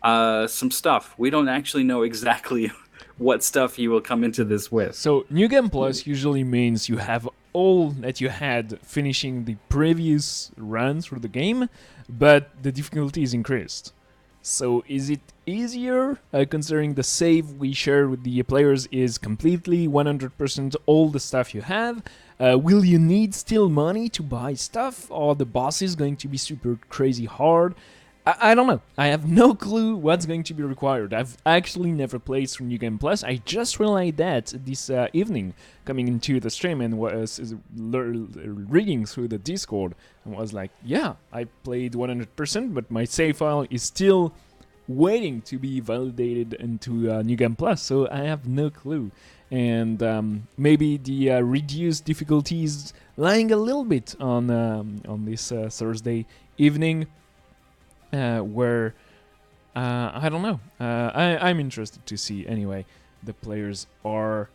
some stuff. We don't actually know exactly what stuff you will come into this with. So New Game Plus usually means you have all that you had finishing the previous run through the game, but the difficulty is increased. So is it easier, considering the save we share with the players is completely 100% all the stuff you have? Will you need still money to buy stuff, or the boss is going to be super crazy hard? I don't know. I have no clue what's going to be required. I've actually never played through New Game Plus. I just realized that this evening, coming into the stream and was reading through the Discord, and was like, yeah, I played 100%, but my save file is still waiting to be validated into New Game Plus, so I have no clue. And maybe the reduced difficulties lying a little bit on this Thursday evening. Where I don't know. I'm interested to see. Anyway, the players are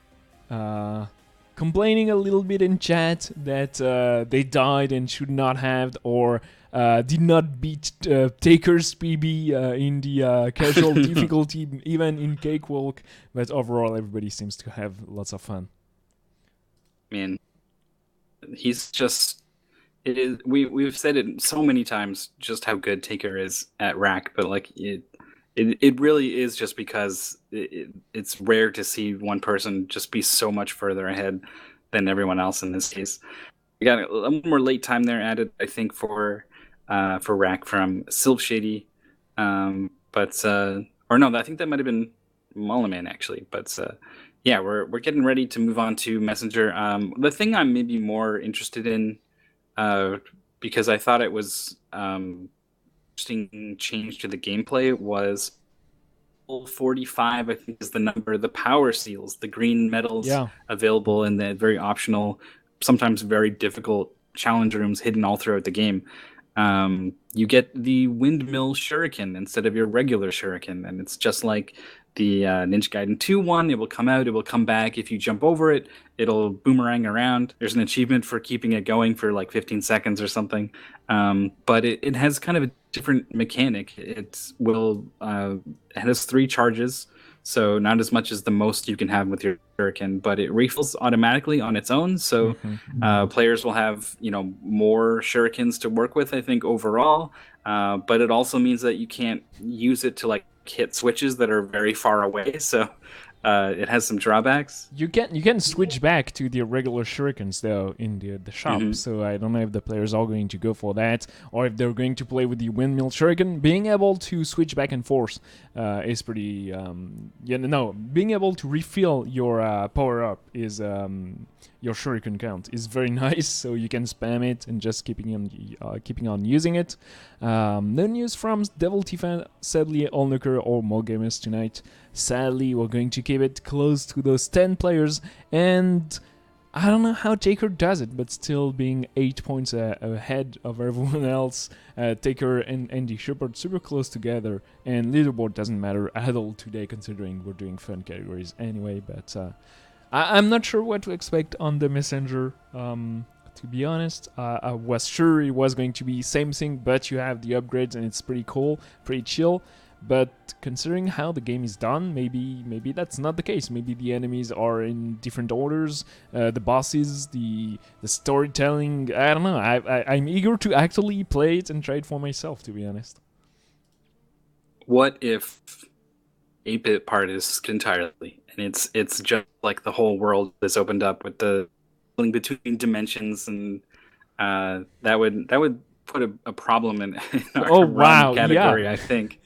complaining a little bit in chat that they died and should not have, or did not beat Taker's PB in the casual difficulty, even in Cakewalk. But overall, everybody seems to have lots of fun. Man, he's just. It is. We've said it so many times just how good Taker is at rack, but like it really is just because it's rare to see one person just be so much further ahead than everyone else in this case. We got a more late time there added, I think, for rack from Sylph Shady, but or no, I think that might have been Mulliman actually, but. Yeah, we're getting ready to move on to Messenger. The thing I'm maybe more interested in. Because I thought it was interesting change to the gameplay was 45, I think is the number, the power seals, the green medals available in the very optional, sometimes very difficult challenge rooms hidden all throughout the game. You get the windmill shuriken instead of your regular shuriken, and it's just like the Ninja Gaiden 2 one. It will come out, it will come back. If you jump over it, it'll boomerang around. There's an achievement for keeping it going for like 15 seconds or something. But it has kind of a different mechanic. It has 3 charges, so not as much as the most you can have with your shuriken, but it refills automatically on its own. So players will have more shurikens to work with, I think, overall. But it also means that you can't use it to like hit switches that are very far away, so it has some drawbacks. You can switch back to the regular shurikens though in the shop, so I don't know if the players are going to go for that or if they're going to play with the windmill shuriken. Being able to switch back and forth is pretty being able to refill your power up is your shuriken count is very nice, so you can spam it and just keeping on using it. No news from Devil Tifa, sadly, Allnooker or more gamers tonight. Sadly, we're going to keep it close to those 10 players, and I don't know how Taker does it, but still being 8 points ahead of everyone else. Taker and Andy Shepard super close together, and leaderboard doesn't matter at all today, considering we're doing fun categories anyway, but I'm not sure what to expect on the Messenger. To be honest, I was sure it was going to be same thing, but you have the upgrades and it's pretty cool, pretty chill. But considering how the game is done, maybe that's not the case. Maybe the enemies are in different orders, the bosses, the storytelling. I don't know. I'm eager to actually play it and try it for myself. To be honest. What if 8-bit part is entirely, and it's just like the whole world is opened up with the link between dimensions, and that would put a problem in our ROM category, I think.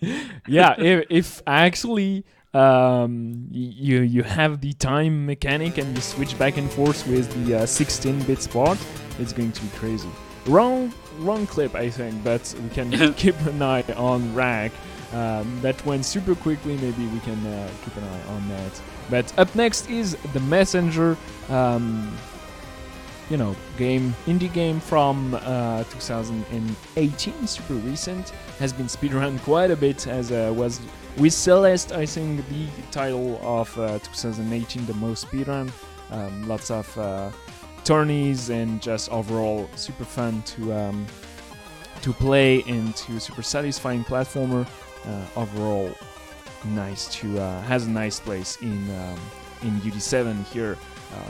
Yeah, if actually you have the time mechanic and you switch back and forth with the 16-bit spot, it's going to be crazy. Wrong clip, I think, but we can keep an eye on Rack. That went super quickly. Maybe we can keep an eye on that. But up next is The Messenger. Indie game from 2018, super recent, has been speedrun quite a bit, as was with Celeste, I think, the title of 2018, the most speedrun. Lots of tourneys and just overall super fun to play, and to super satisfying platformer. Overall, nice to has a nice place in UD7 here.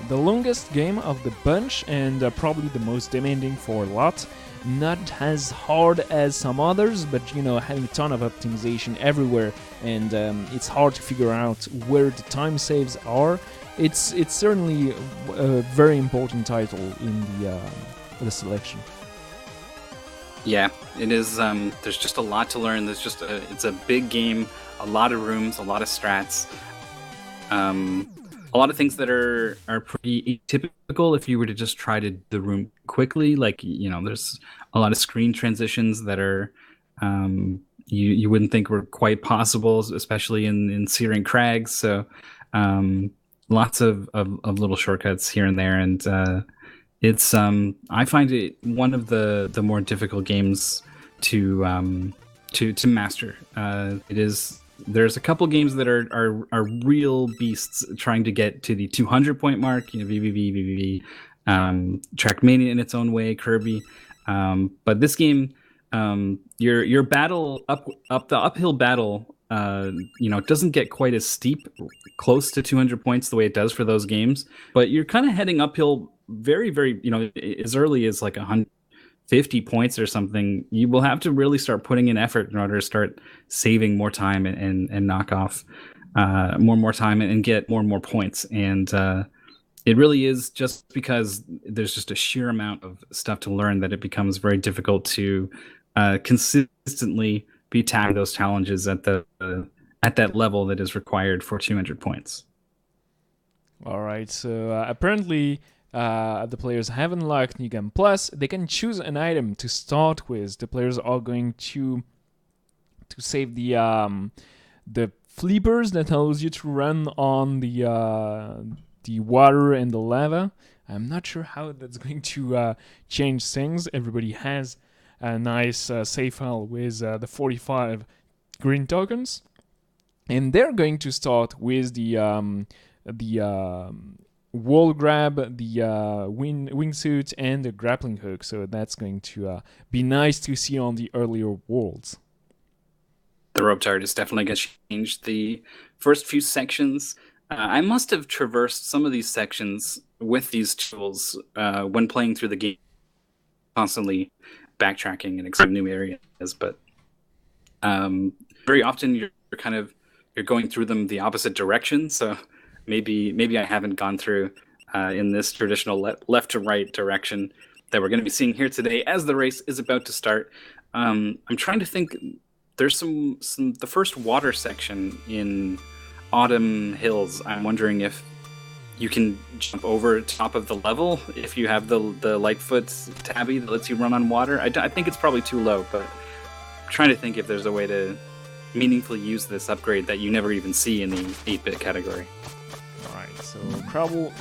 The longest game of the bunch, and probably the most demanding for a lot. Not as hard as some others, but having a ton of optimization everywhere, and it's hard to figure out where the time saves are. It's certainly a very important title in the selection. Yeah, it is. There's just a lot to learn. It's a big game, a lot of rooms, a lot of strats. A lot of things that are pretty atypical if you were to just try to do the room quickly. Like, there's a lot of screen transitions that are you wouldn't think were quite possible, especially in Searing Crags. So lots of little shortcuts here and there, and it's I find it one of the more difficult games to master. It is. There's a couple games that are real beasts trying to get to the 200 point mark. VVV, Trackmania in its own way, Kirby. But this game, your battle up the uphill battle, doesn't get quite as steep close to 200 points the way it does for those games. But you're kind of heading uphill very, very, as early as like 150 points or something. You will have to really start putting in effort in order to start saving more time and knock off more time and get more and more points. And it really is just because there's just a sheer amount of stuff to learn that it becomes very difficult to consistently be tackling those challenges at that level that is required for 200 points. All right, so apparently the players have unlocked New Game Plus. They can choose an item to start with. The players are going to save the flippers that allows you to run on the water and the lava. I'm not sure how that's going to change things. Everybody has a nice save file with the 45 green tokens, and they're going to start with the wall grab, the wingsuit, and the grappling hook. So that's going to be nice to see on the earlier worlds. The rope dart is definitely going to change the first few sections. I must have traversed some of these sections with these tools when playing through the game, constantly backtracking and exploring new areas. But very often you're going through them the opposite direction. So maybe I haven't gone through in this traditional left to right direction that we're going to be seeing here today as the race is about to start. I'm trying to think. There's some the first water section in Autumn Hills. I'm wondering if you can jump over top of the level if you have the Lightfoot tabby that lets you run on water. I think it's probably too low, but I'm trying to think if there's a way to meaningfully use this upgrade that you never even see in the 8-bit category. Alright, so Quabble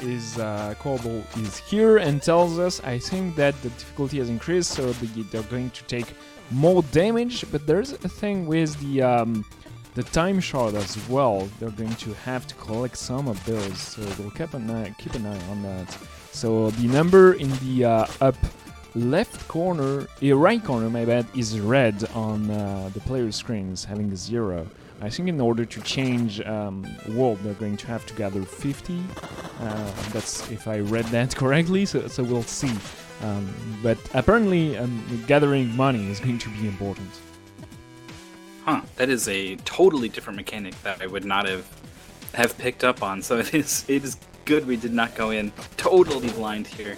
is here and tells us, I think that the difficulty has increased, so they're going to take more damage, but there's a thing with the the time shard as well. They're going to have to collect some of those, so we'll keep an eye on that. So the number in the up left corner, right corner, my bad, is red on the player's screens, having a 0. I think in order to change world, they're going to have to gather 50. That's if I read that correctly, so we'll see. But apparently, gathering money is going to be important. Huh, that is a totally different mechanic that I would not have picked up on. So it is good we did not go in totally blind here.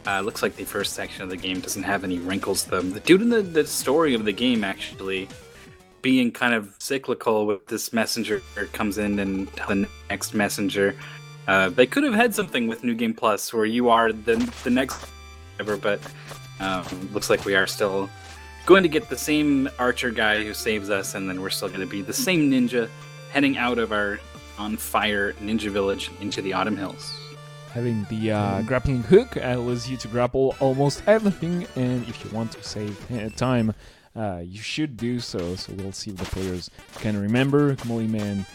Looks like the first section of the game doesn't have any wrinkles, though. Due to the story of the game, actually, being kind of cyclical with this messenger comes in and the next messenger, they could have had something with New Game Plus where you are the next ever, but looks like we are still going to get the same archer guy who saves us, and then we're still going to be the same ninja heading out of our on fire ninja village into the Autumn Hills. Having the grappling hook allows you to grapple almost everything, and if you want to save time, you should do so. So we'll see if the players can remember. Molly Man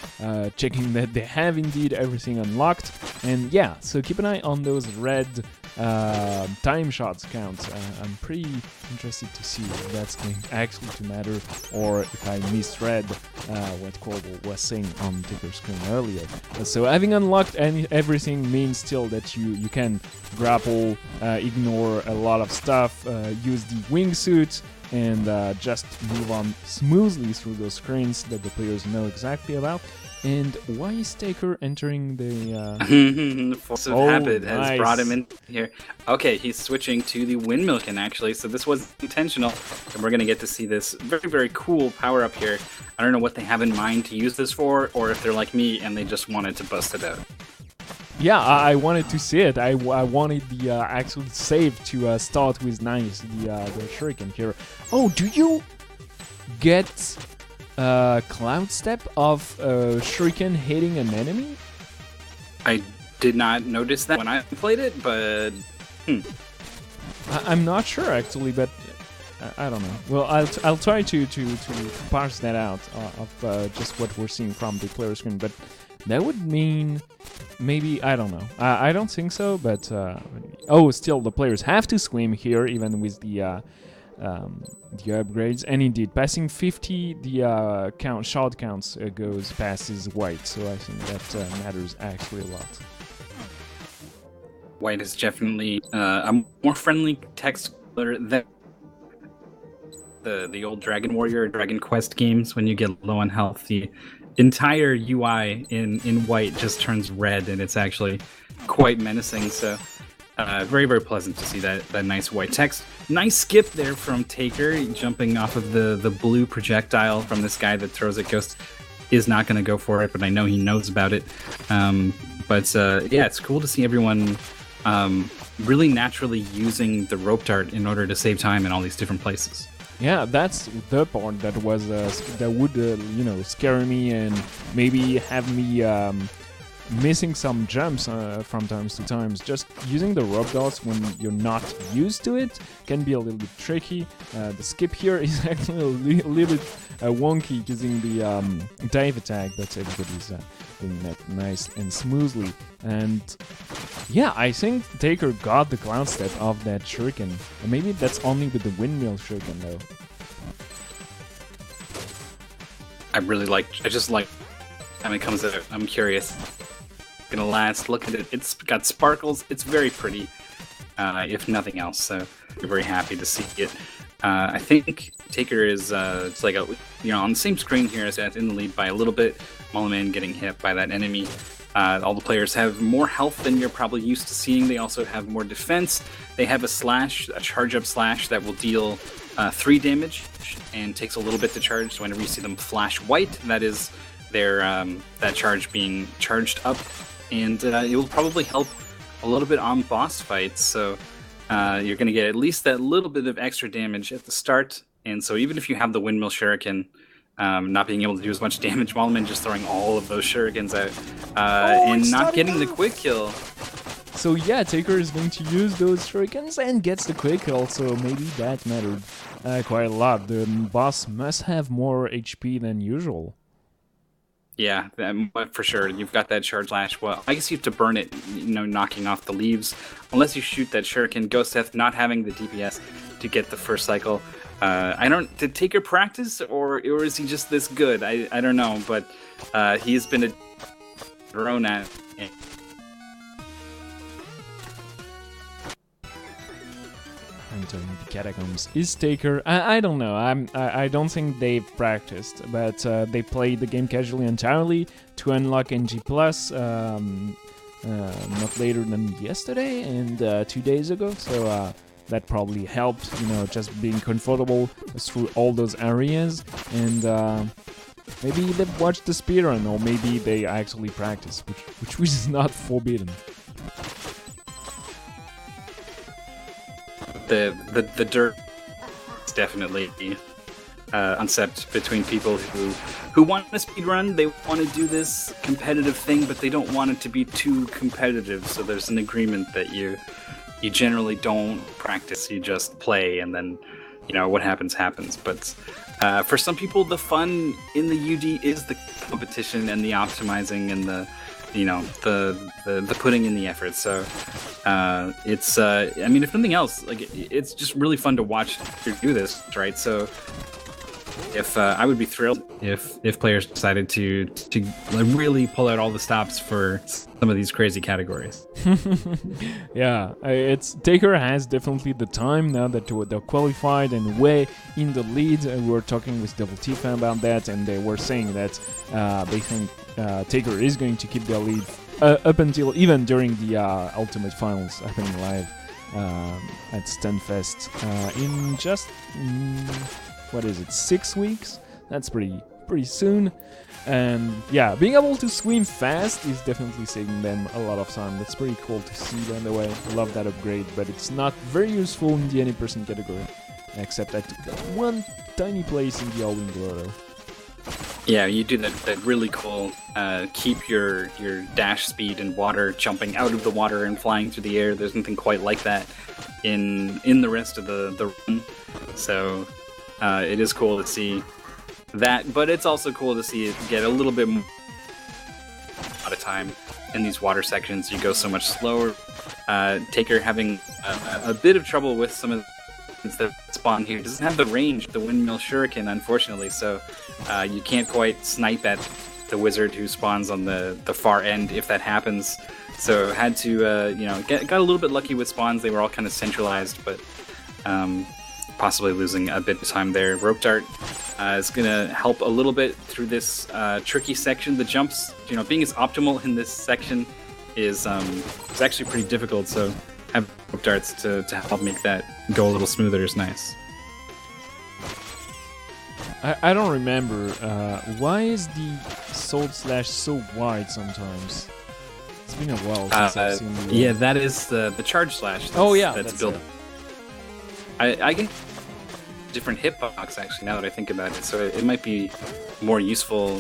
checking that they have indeed everything unlocked. And yeah, so keep an eye on those red time shots counts. I'm pretty interested to see if that's going actually to matter, or if I misread what Corbel was saying on Ticker's screen earlier. So having unlocked everything means still that you can grapple, ignore a lot of stuff, use the wingsuit, and just move on smoothly through those screens that the players know exactly about. And why is Taker entering the... Force of habit has brought him in here. Okay, he's switching to the windmilking, actually, so this was intentional, and we're going to get to see this very, very cool power-up here. I don't know what they have in mind to use this for, or if they're like me and they just wanted to bust it out. Yeah, I wanted to see it. I wanted the actual save to start with nice, the shuriken here. Oh, do you get cloud step of shuriken hitting an enemy? I did not notice that when I played it, but I'm not sure actually, but I don't know. Well, I'll try to parse that out of just what we're seeing from the player screen, but that would mean maybe, I don't know. I don't think so, but still the players have to swim here even with the upgrades, and indeed passing 50 the shot counts goes passes white, so I think that matters actually a lot. White is definitely a more friendly text color than the old Dragon Warrior, Dragon Quest games. When you get low on health, the entire UI in white just turns red, and it's actually quite menacing. So very, very pleasant to see that nice white text. Nice skip there from Taker, jumping off of the blue projectile from this guy that throws at Ghost. Is not going to go for it, but I know he knows about it. Yeah, it's cool to see everyone really naturally using the rope dart in order to save time in all these different places. Yeah, that's the part that was that would scare me and maybe have me missing some jumps from times to times. Just using the rope darts when you're not used to it can be a little bit tricky. The skip here is actually a little bit wonky using the dive attack, but everybody's doing that nice and smoothly. And yeah, I think Taker got the cloud step of that shuriken. And maybe that's only with the windmill shuriken though. I just like time it comes out. I'm curious. Gonna last. Look at it. It's got sparkles. It's very pretty, if nothing else. So we're very happy to see it. I think Taker is it's like on the same screen here as in the lead by a little bit. Mulliman getting hit by that enemy. All the players have more health than you're probably used to seeing. They also have more defense. They have a charge-up slash that will deal 3 damage and takes a little bit to charge. So whenever you see them flash white, that is their that charge being charged up, and it will probably help a little bit on boss fights. So you're going to get at least that little bit of extra damage at the start. And so even if you have the windmill shuriken, not being able to do as much damage, Wallman just throwing all of those shurikens out and not getting the quick kill. So yeah, Taker is going to use those shurikens and gets the quick kill, so maybe that mattered quite a lot. The boss must have more HP than usual. Yeah, for sure. You've got that charge lash. Well, I guess you have to burn it, knocking off the leaves. Unless you shoot that shuriken. Ghost Death not having the DPS to get the first cycle. I don't. Did Taker practice, or is he just this good? I don't know, but he has been thrown at. Entering the catacombs is Taker. I don't know. I don't think they've practiced, but they played the game casually entirely to unlock NG Plus. Not later than yesterday and 2 days ago. So that probably helped. Just being comfortable through all those areas, and maybe they've watched the speedrun, or maybe they actually practice, which is not forbidden. The dirt is definitely uncept between people who want to speedrun. They want to do this competitive thing, but they don't want it to be too competitive. So there's an agreement that you generally don't practice. You just play, and then what happens. But for some people, the fun in the UD is the competition and the optimizing and the putting in the effort. So it's I mean, if nothing else, like it's just really fun to watch you do this, right? So if I would be thrilled if players decided to really pull out all the stops for some of these crazy categories. Yeah, it's Taker has definitely the time now that they're qualified and way in the lead. We were talking with Double T fan about that, and they were saying that they think Taker is going to keep their lead up until even during the Ultimate Finals happening live at Stunfest in just 6 weeks? That's pretty soon. And yeah, being able to swim fast is definitely saving them a lot of time. That's pretty cool to see, by the way. Love that upgrade, but it's not very useful in the any person category, except I took one tiny place in the all-wing Gloro. Yeah, you do that really cool keep your dash speed in water, jumping out of the water and flying through the air. There's nothing quite like that in the rest of the run. So it is cool to see that, but it's also cool to see it get a little bit more at a time in these water sections. You go so much slower. Taker having a bit of trouble with some of the spawn here. Doesn't have the range, the windmill shuriken, unfortunately, so you can't quite snipe at the wizard who spawns on the far end if that happens. So had to got a little bit lucky with spawns. They were all kind of centralized, but possibly losing a bit of time there. Rope Dart is going to help a little bit through this tricky section. The jumps, being as optimal in this section is actually pretty difficult, so having Rope Darts to help make that go a little smoother is nice. I don't remember. Why is the Sword Slash so wide sometimes? It's been a while since I've seen the... Yeah, that is the charge slash that's built. I get different hitbox, actually, now that I think about it, so it might be more useful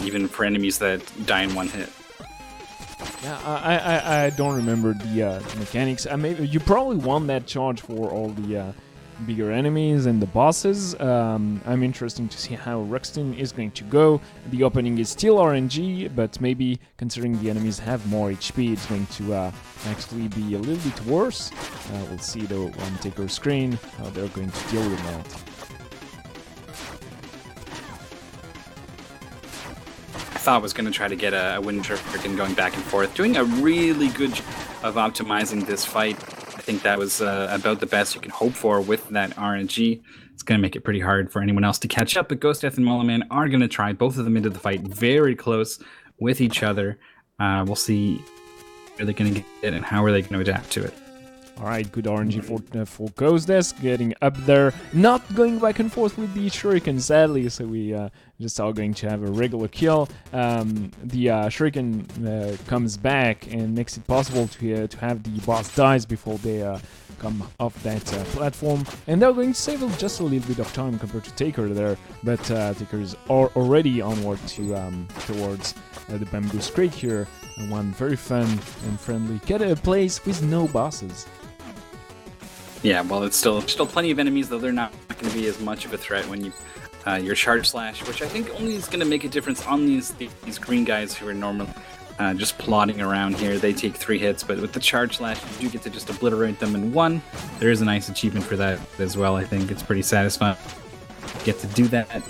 even for enemies that die in one hit. Yeah, I don't remember the mechanics. You probably want that charge for all the bigger enemies and the bosses. I'm interested to see how Ruxton is going to go. The opening is still RNG, but maybe considering the enemies have more HP, it's going to actually be a little bit worse. We'll see though on Taker's screen how they're going to deal with that. I thought was going to try to get a wind shuriken going back and forth, doing a really good job of optimizing this fight. I think that was about the best you can hope for with that RNG. It's going to make it pretty hard for anyone else to catch up, but Ghost Death and Mulliman are going to try, both of them into the fight very close with each other. We'll see where they're going to get and how are they going to adapt to it. Alright, good RNG for Ghost Death, getting up there, not going back and forth with the Shuriken, sadly, so we just are going to have a regular kill. The Shuriken comes back and makes it possible to have the boss dies before they come off that platform, and they're going to save just a little bit of time compared to Taker there, but Taker is already onward towards the Bamboo Scrake here, and one very fun and friendly place with no bosses. Yeah, well, it's still plenty of enemies, though they're not going to be as much of a threat when you your charge slash, which I think only is going to make a difference on these green guys who are normally just plodding around here. They take 3 hits, but with the charge slash, you do get to just obliterate them in 1. There is a nice achievement for that as well. I think it's pretty satisfying to get to do that,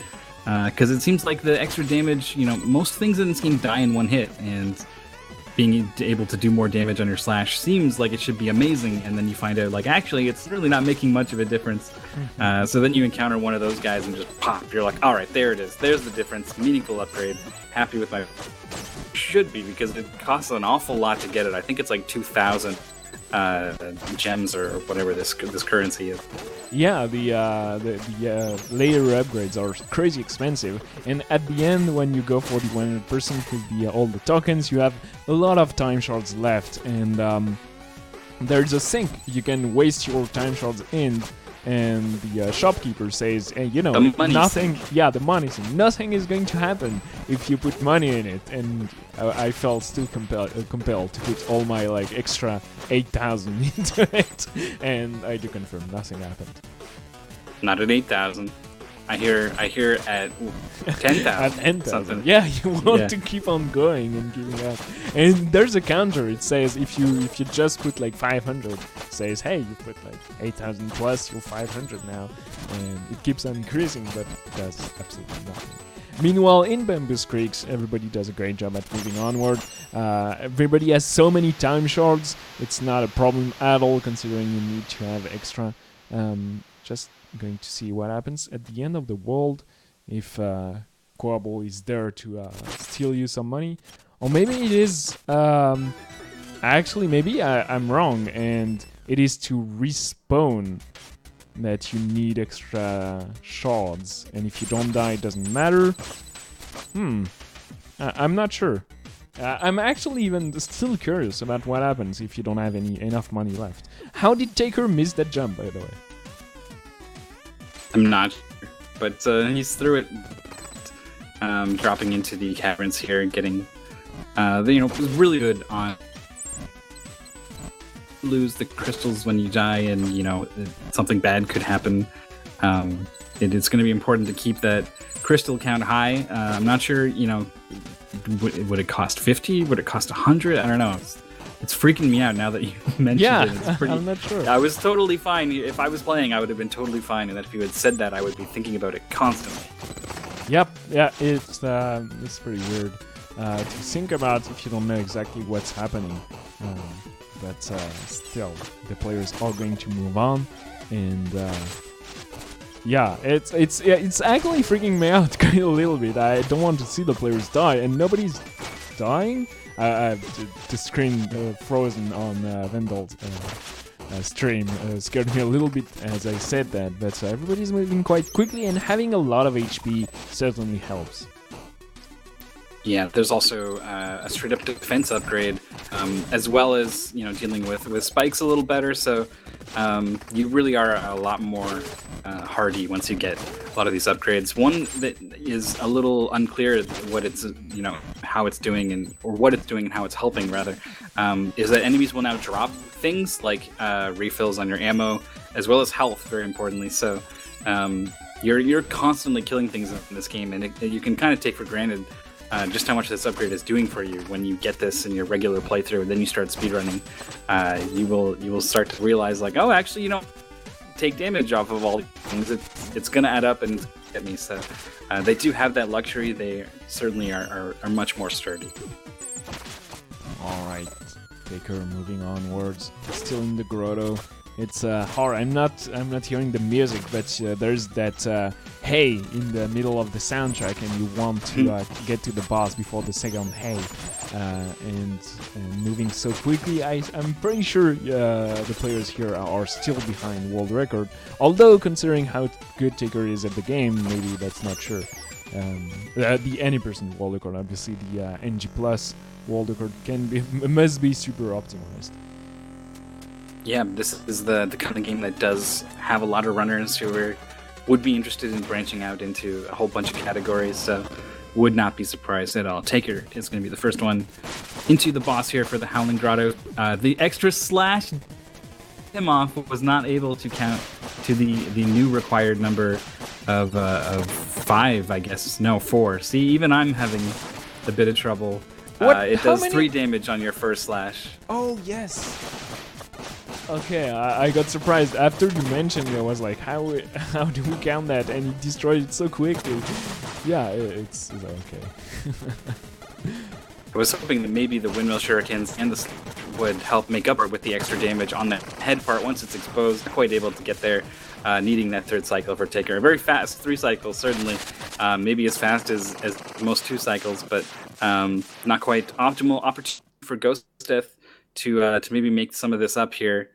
because it seems like the extra damage, most things in this game die in 1 hit, and being able to do more damage on your slash seems like it should be amazing, and then you find out, like, actually, it's really not making much of a difference. So then you encounter one of those guys and just pop. You're like, all right, there it is. There's the difference. Meaningful upgrade. Happy with my... Should be, because it costs an awful lot to get it. I think it's like 2,000 gems or whatever this currency is. Yeah, the later upgrades are crazy expensive, and at the end, when you go for the 100% with all the tokens, you have a lot of time shards left, and there's a sink you can waste your time shards in, and the shopkeeper says, hey, nothing. Sink. Yeah, the money sink. Nothing is going to happen if you put money in it, and I felt still compelled to put all my extra 8,000 into it, and I do confirm nothing happened. Not at 8,000. I hear at 10,000. At 10,000. Yeah, you want to keep on going and giving up. And there's a counter. It says if you just put 500, it says, hey, you put 8,000 plus, you're 500 now, and it keeps on increasing, but it does absolutely nothing. Meanwhile, in Bamboo Creeks, everybody does a great job at moving onward. Everybody has so many time shards. It's not a problem at all, considering you need to have extra. Just going to see what happens at the end of the world if Quabble is there to steal you some money. Or maybe it is... actually, maybe I'm wrong, and it is to respawn that you need extra shards, and if you don't die, it doesn't matter. I'm not sure. I'm actually even still curious about what happens if you don't have enough money left. How did Taker miss that jump, by the way? I'm not sure, but he's through it, dropping into the caverns here and getting, was really good on lose the crystals when you die, and something bad could happen. It's going to be important to keep that crystal count high. I'm not sure, would it cost 50? Would it cost 100? I don't know. It's freaking me out now that you mentioned it. It's I'm not sure. I was totally fine. If I was playing, I would have been totally fine, and that if you had said that, I would be thinking about it constantly. Yep, yeah, it's pretty weird to think about if you don't know exactly what's happening. But still, the players are going to move on, and it's actually freaking me out a little bit. I don't want to see the players die, and nobody's dying. The screen frozen on Vendal's stream scared me a little bit as I said that, but everybody's moving quite quickly, and having a lot of HP certainly helps. Yeah, there's also a straight-up defense upgrade, as well as dealing with spikes a little better. So you really are a lot more hardy once you get a lot of these upgrades. One that is a little unclear what it's how it's doing or what it's doing and how it's helping rather, is that enemies will now drop things like refills on your ammo as well as health, very importantly. So you're constantly killing things in this game, and you can kind of take for granted just how much this upgrade is doing for you when you get this in your regular playthrough, and then you start speedrunning. You will start to realize, oh, actually, you don't take damage off of all these things. It's going to add up and get me. So they do have that luxury. They certainly are much more sturdy. All right, Taker moving onwards, still in the grotto. It's hard. I'm not hearing the music, but there's that hey in the middle of the soundtrack, and you want to get to the boss before the second hey. And moving so quickly, I'm pretty sure the players here are still behind world record. Although considering how good Taker is at the game, maybe that's not sure. The any person world record, obviously the NG Plus world record must be super optimized. Yeah, this is the kind of game that does have a lot of runners who would be interested in branching out into a whole bunch of categories, so would not be surprised at all. Taker is going to be the first one into the boss here for the Howling Grotto. The extra slash him off was not able to count to the new required number of 5, I guess. No, 4. See, even I'm having a bit of trouble. It does 3 damage on your first slash. Oh, yes. Okay, I got surprised. After you mentioned it, I was like, how do we count that? And he destroyed it so quickly. Yeah, it's okay. I was hoping that maybe the windmill shurikens and the would help make up with the extra damage on that head part once it's exposed. Not quite able to get there, needing that 3rd cycle for Taker. A very fast 3 cycles, certainly. Maybe as fast as most 2 cycles, but not quite optimal opportunity for Ghost Death to maybe make some of this up here.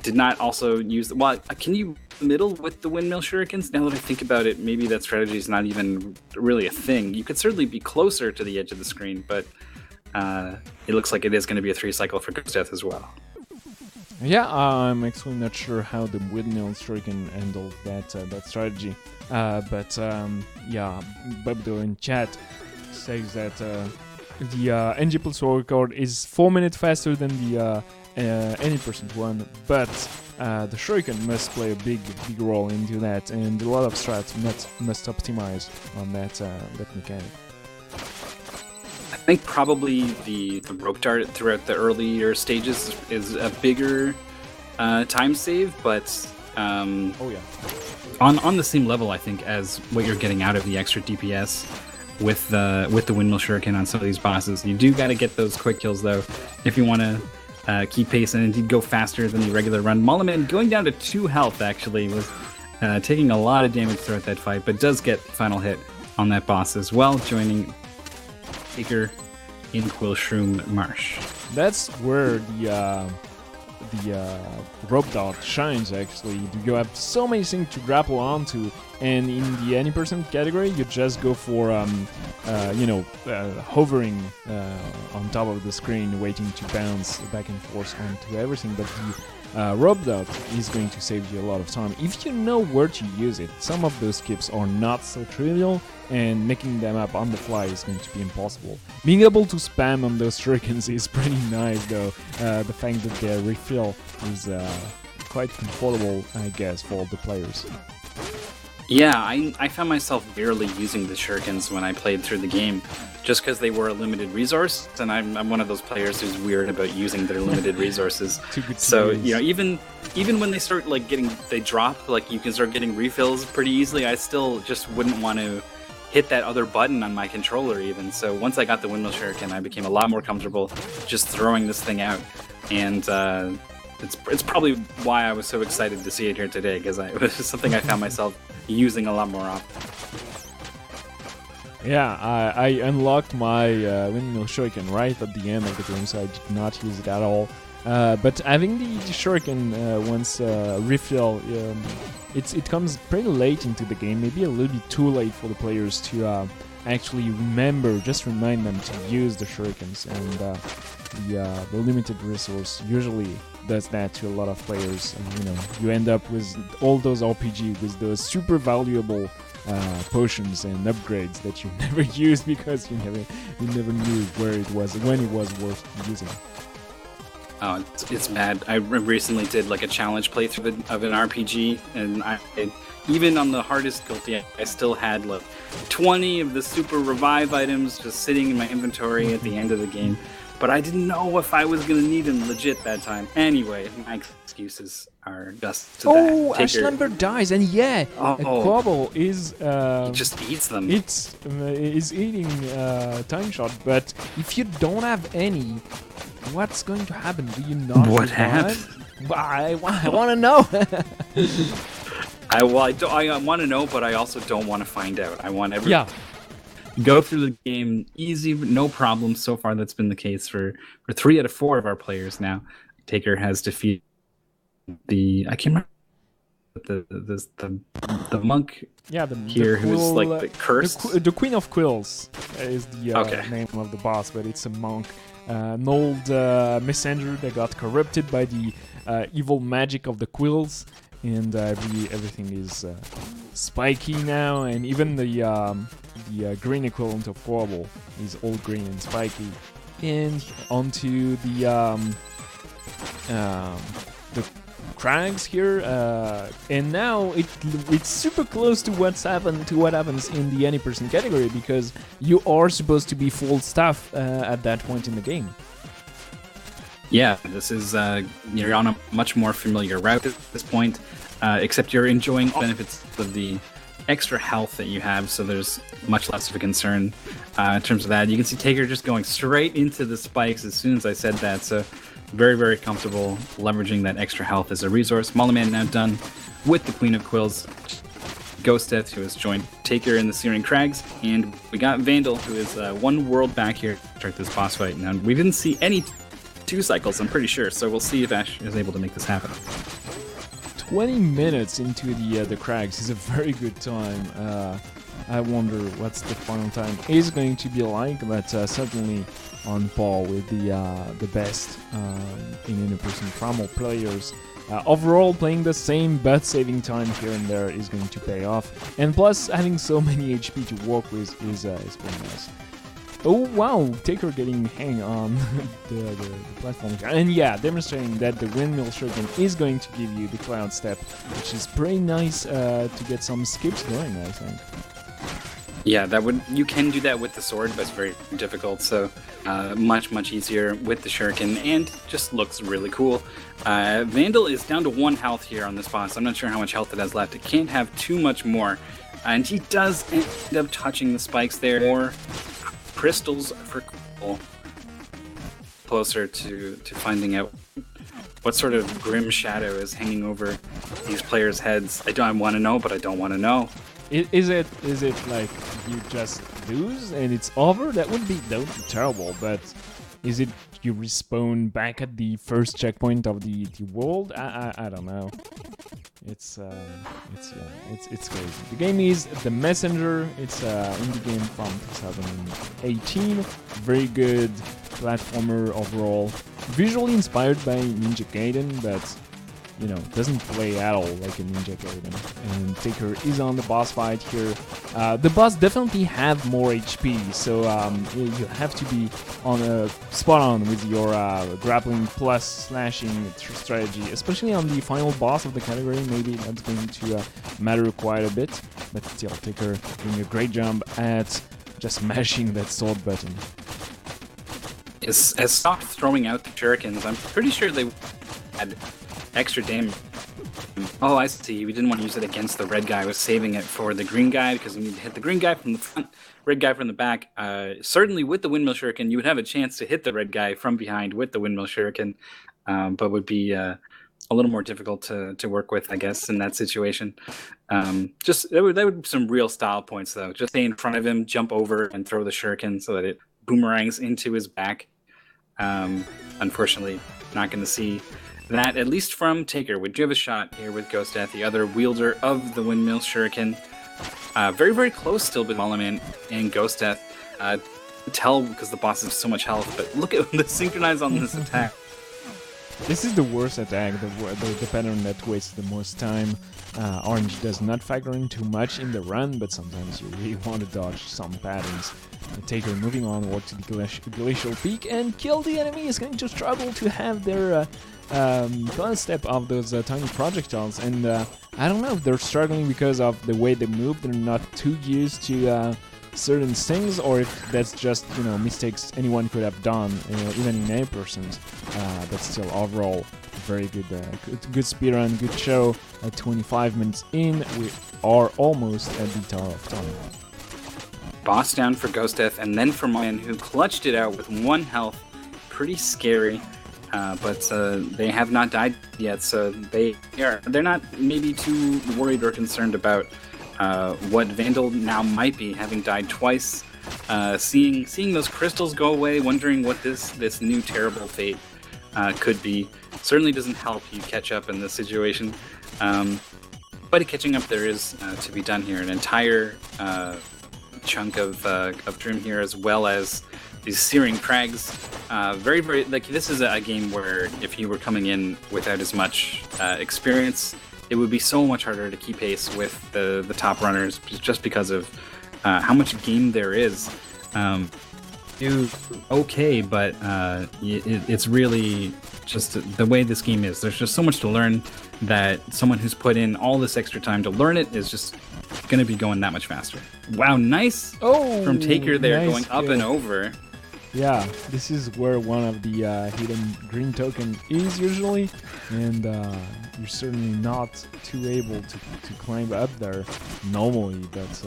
Did not also use... Well, can you middle with the windmill shurikens? Now that I think about it, maybe that strategy is not even really a thing. You could certainly be closer to the edge of the screen, but it looks like it is going to be a 3 cycle for Ghost Death as well. Yeah, I'm actually not sure how the windmill shuriken handled that strategy. But yeah, Babdo in chat says that the NG Pulse record is 4 minutes faster than the any percent one, but the shuriken must play a big role into that, and a lot of strats must optimize on that mechanic. I think probably the rope dart throughout the earlier stages is a bigger time save, but oh yeah, on the same level I think as what you're getting out of the extra DPS with the windmill shuriken on some of these bosses. You do got to get those quick kills though if you want to keep pace and indeed go faster than the regular run. Mulliman going down to 2 health actually was taking a lot of damage throughout that fight, but does get final hit on that boss as well, joining Taker in Quillshroom Marsh. That's where the rope dart shines actually. You have so many things to grapple onto, and in the any percent category you just go for hovering on top of the screen, waiting to bounce back and forth onto everything. But the rope dart is going to save you a lot of time if you know where to use it. Some of those skips are not so trivial, and making them up on the fly is going to be impossible. Being able to spam on those shurikens is pretty nice though. The fact that their refill is quite comfortable, I guess, for the players. Yeah, I found myself barely using the shurikens when I played through the game, just because they were a limited resource, and I'm one of those players who's weird about using their limited resources. So you know, even when they start they drop, you can start getting refills pretty easily. I still just wouldn't want to hit that other button on my controller even. So once I got the windmill shuriken, I became a lot more comfortable just throwing this thing out, and it's probably why I was so excited to see it here today, because it was something I found myself using a lot more often. Yeah, I unlocked my windmill shuriken right at the end of the game, so I did not use it at all. But having the shuriken once refill, it comes pretty late into the game, maybe a little bit too late for the players to actually just remind them to use the shurikens, and the limited resource usually does that to a lot of players. And, you end up with all those RPG with those super valuable potions and upgrades that you never used because you never knew when it was worth using. Oh, it's bad. I recently did a challenge playthrough of an RPG, and even on the hardest difficulty, I still had 20 of the super revive items just sitting in my inventory at the end of the game. But I didn't know if I was going to need them legit that time. Anyway, my excuses are just to that. Oh, Ashlamber dies, and Quabble is... he just eats them. Is eating Time Shot, but if you don't have any, what's going to happen? Do you not What happened? I want to know. I want to know, but I also don't want to find out. I want everyone... Yeah. Go through the game easy, no problem. So far, that's been the case for 3 out of 4 of our players now. Taker has defeated I can't remember the monk. Yeah, who's the cursed. The Queen of Quills is the name of the boss, but it's a monk, an old messenger that got corrupted by the evil magic of the quills, and everything is spiky now, and even the green equivalent of Quabble is all green and spiky. And onto the crags here, and now it's super close to what happens in the any person category, because you are supposed to be full staff at that point in the game. Yeah, this is you're on a much more familiar route at this point, except you're enjoying all the benefits of the extra health that you have, so there's much less of a concern in terms of that. You can see Taker just going straight into the spikes as soon as I said that, so very, very comfortable leveraging that extra health as a resource. Molaman now done with the Queen of Quills. Ghostdeath, who has joined Taker in the Searing Crags, and we got Vandal, who is one world back here to start this boss fight. Now, we didn't see any 2 cycles, I'm pretty sure, so we'll see if Ash is able to make this happen. 20 minutes into the crags is a very good time. I wonder what's the final time is going to be like, but certainly on par with the best in-person primal players. Overall, playing the same but saving time here and there is going to pay off, and plus having so many HP to work with is pretty nice. Oh wow, Taker getting hang on the platform, and yeah, demonstrating that the Windmill Shuriken is going to give you the Cloud Step, which is pretty nice to get some skips going, I think. Yeah, you can do that with the sword, but it's very difficult, so much easier with the Shuriken, and just looks really cool. Vandal is down to 1 health here on this boss. I'm not sure how much health it has left. It can't have too much more, and he does end up touching the spikes there. More crystals for cool. Closer to finding out what sort of grim shadow is hanging over these players' heads. I want to know, but I don't want to know. Is it like you just lose and it's over? That would be terrible, but is it you respawn back at the first checkpoint of the world? I don't know. It's crazy. The game is The Messenger. It's an indie game from 2018. Very good platformer overall. Visually inspired by Ninja Gaiden, but you know, doesn't play at all like a Ninja Gaiden. And Taker is on the boss fight here. The boss definitely have more HP, so you have to be spot on with your grappling plus slashing strategy, especially on the final boss of the category. Maybe that's going to matter quite a bit, but still, Taker doing a great job at just mashing that sword button. As stopped throwing out the shurikens, I'm pretty sure they had extra damage. Oh, I see. We didn't want to use it against the red guy. I was saving it for the green guy because we need to hit the green guy from the front, red guy from the back. Certainly with the Windmill Shuriken, you would have a chance to hit the red guy from behind with the Windmill Shuriken, but would be a little more difficult to work with, I guess, in that situation. That would be some real style points, though. Just stay in front of him, jump over, and throw the Shuriken so that it boomerangs into his back. Unfortunately, not going to see that, at least from Taker. We do have a shot here with Ghostdeath, the other wielder of the Windmill Shuriken. Very, very close still with Molaman and Ghostdeath. Tell because the boss has so much health, but look at the synchronize on this attack. This is the worst attack, the pattern that wastes the most time. Orange does not factor in too much in the run, but sometimes you really want to dodge some patterns. Taker moving onward to the glacial peak and kill the enemy is going to struggle to have their cloud step of those tiny projectiles, and I don't know if they're struggling because of the way they move. They're not too used to certain things, or if that's just, you know, mistakes anyone could have done, even in a person's. But still, overall, very good speedrun, good show. At 25 minutes in, we are almost at the Tower of Time. Boss down for Ghostdeath, and then for Molaman, who clutched it out with 1 health. Pretty scary. But they have not died yet, so they're not maybe too worried or concerned about what Vandal now might be, having died twice. Seeing those crystals go away, wondering what this new terrible fate could be, certainly doesn't help you catch up in this situation. But catching up there is to be done here. An entire chunk of trim here, as well as these Searing Crags. Very, very, like, this is a game where if you were coming in without as much experience, it would be so much harder to keep pace with the top runners, just because of how much game there is. do okay, but it's really just the way this game is. There's just so much to learn that someone who's put in all this extra time to learn it is just going to be going that much faster. Wow, nice from Taker there, nice going up kill. and over. Yeah, this is where one of the hidden green token is usually, and you're certainly not too able to climb up there normally. That's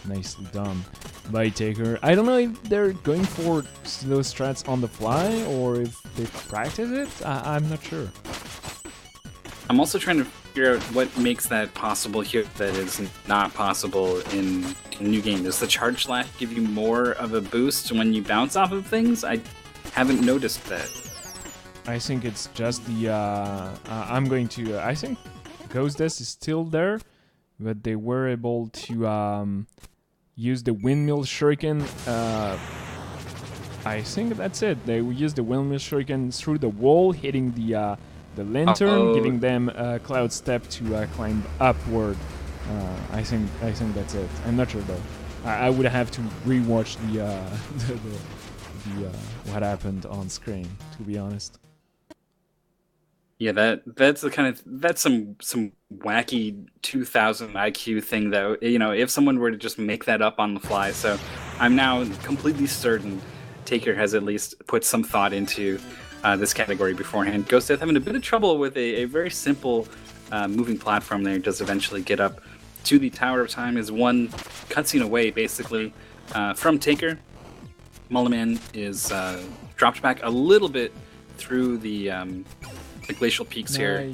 nicely done by Taker. I don't know if they're going for those strats on the fly or if they practice it. I'm not sure. I'm also trying to figure out what makes that possible here that is not possible in new game. Does the charge slash give you more of a boost when you bounce off of things? I haven't noticed that. I think it's just the I'm going to I think Ghost Death is still there, but they were able to use the windmill shuriken. I think that's it. They used the windmill shuriken through the wall, hitting the lantern, giving them a cloud step to climb upward. I think that's it. I'm not sure though. I would have to rewatch the what happened on screen, to be honest. Yeah, that's the kind of that's some wacky 2000 IQ thing though. You know, if someone were to just make that up on the fly. So I'm now completely certain Taker has at least put some thought into this category beforehand. Ghost Death having a bit of trouble with a very simple moving platform there. Does eventually get up to the Tower of Time, is one cutscene away basically from Taker. Mulliman is dropped back a little bit through the glacial peaks here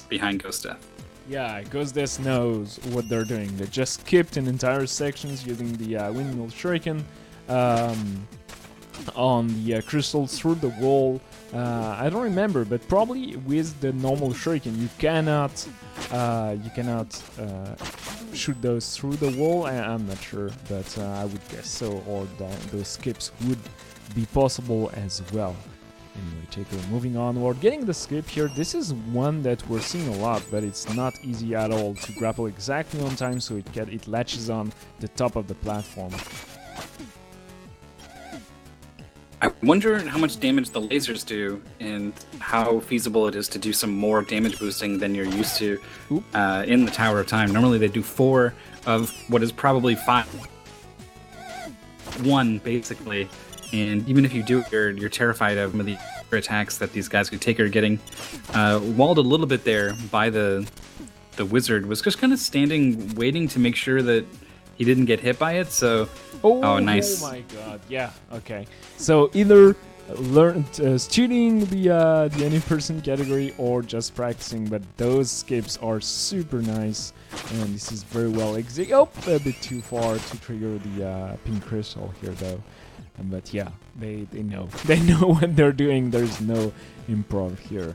behind Ghost Death. Yeah, Ghost Death knows what they're doing. They just skipped an entire sections using the windmill shuriken on the crystals through the wall. I don't remember, but probably with the normal shuriken you cannot shoot those through the wall. I'm not sure, but I would guess so, or those skips would be possible as well. Anyway, Taker moving onward, getting the skip here. This is one that we're seeing a lot, but it's not easy at all to grapple exactly on time, so it latches on the top of the platform. I wonder how much damage the lasers do and how feasible it is to do some more damage boosting than you're used to in the Tower of Time. Normally they do 4 of what is probably 5. 1, basically. And even if you do it, you're terrified of some of the attacks that these guys could take. Are getting walled a little bit there by the wizard. Was just kind of standing, waiting to make sure that he didn't get hit by it. So, oh nice. Oh my god, yeah, okay. So either studying the any person category or just practicing, but those skips are super nice, and this is very well executed. Oh, a bit too far to trigger the pink crystal here though. But yeah, they know what they're doing. There's no improv here.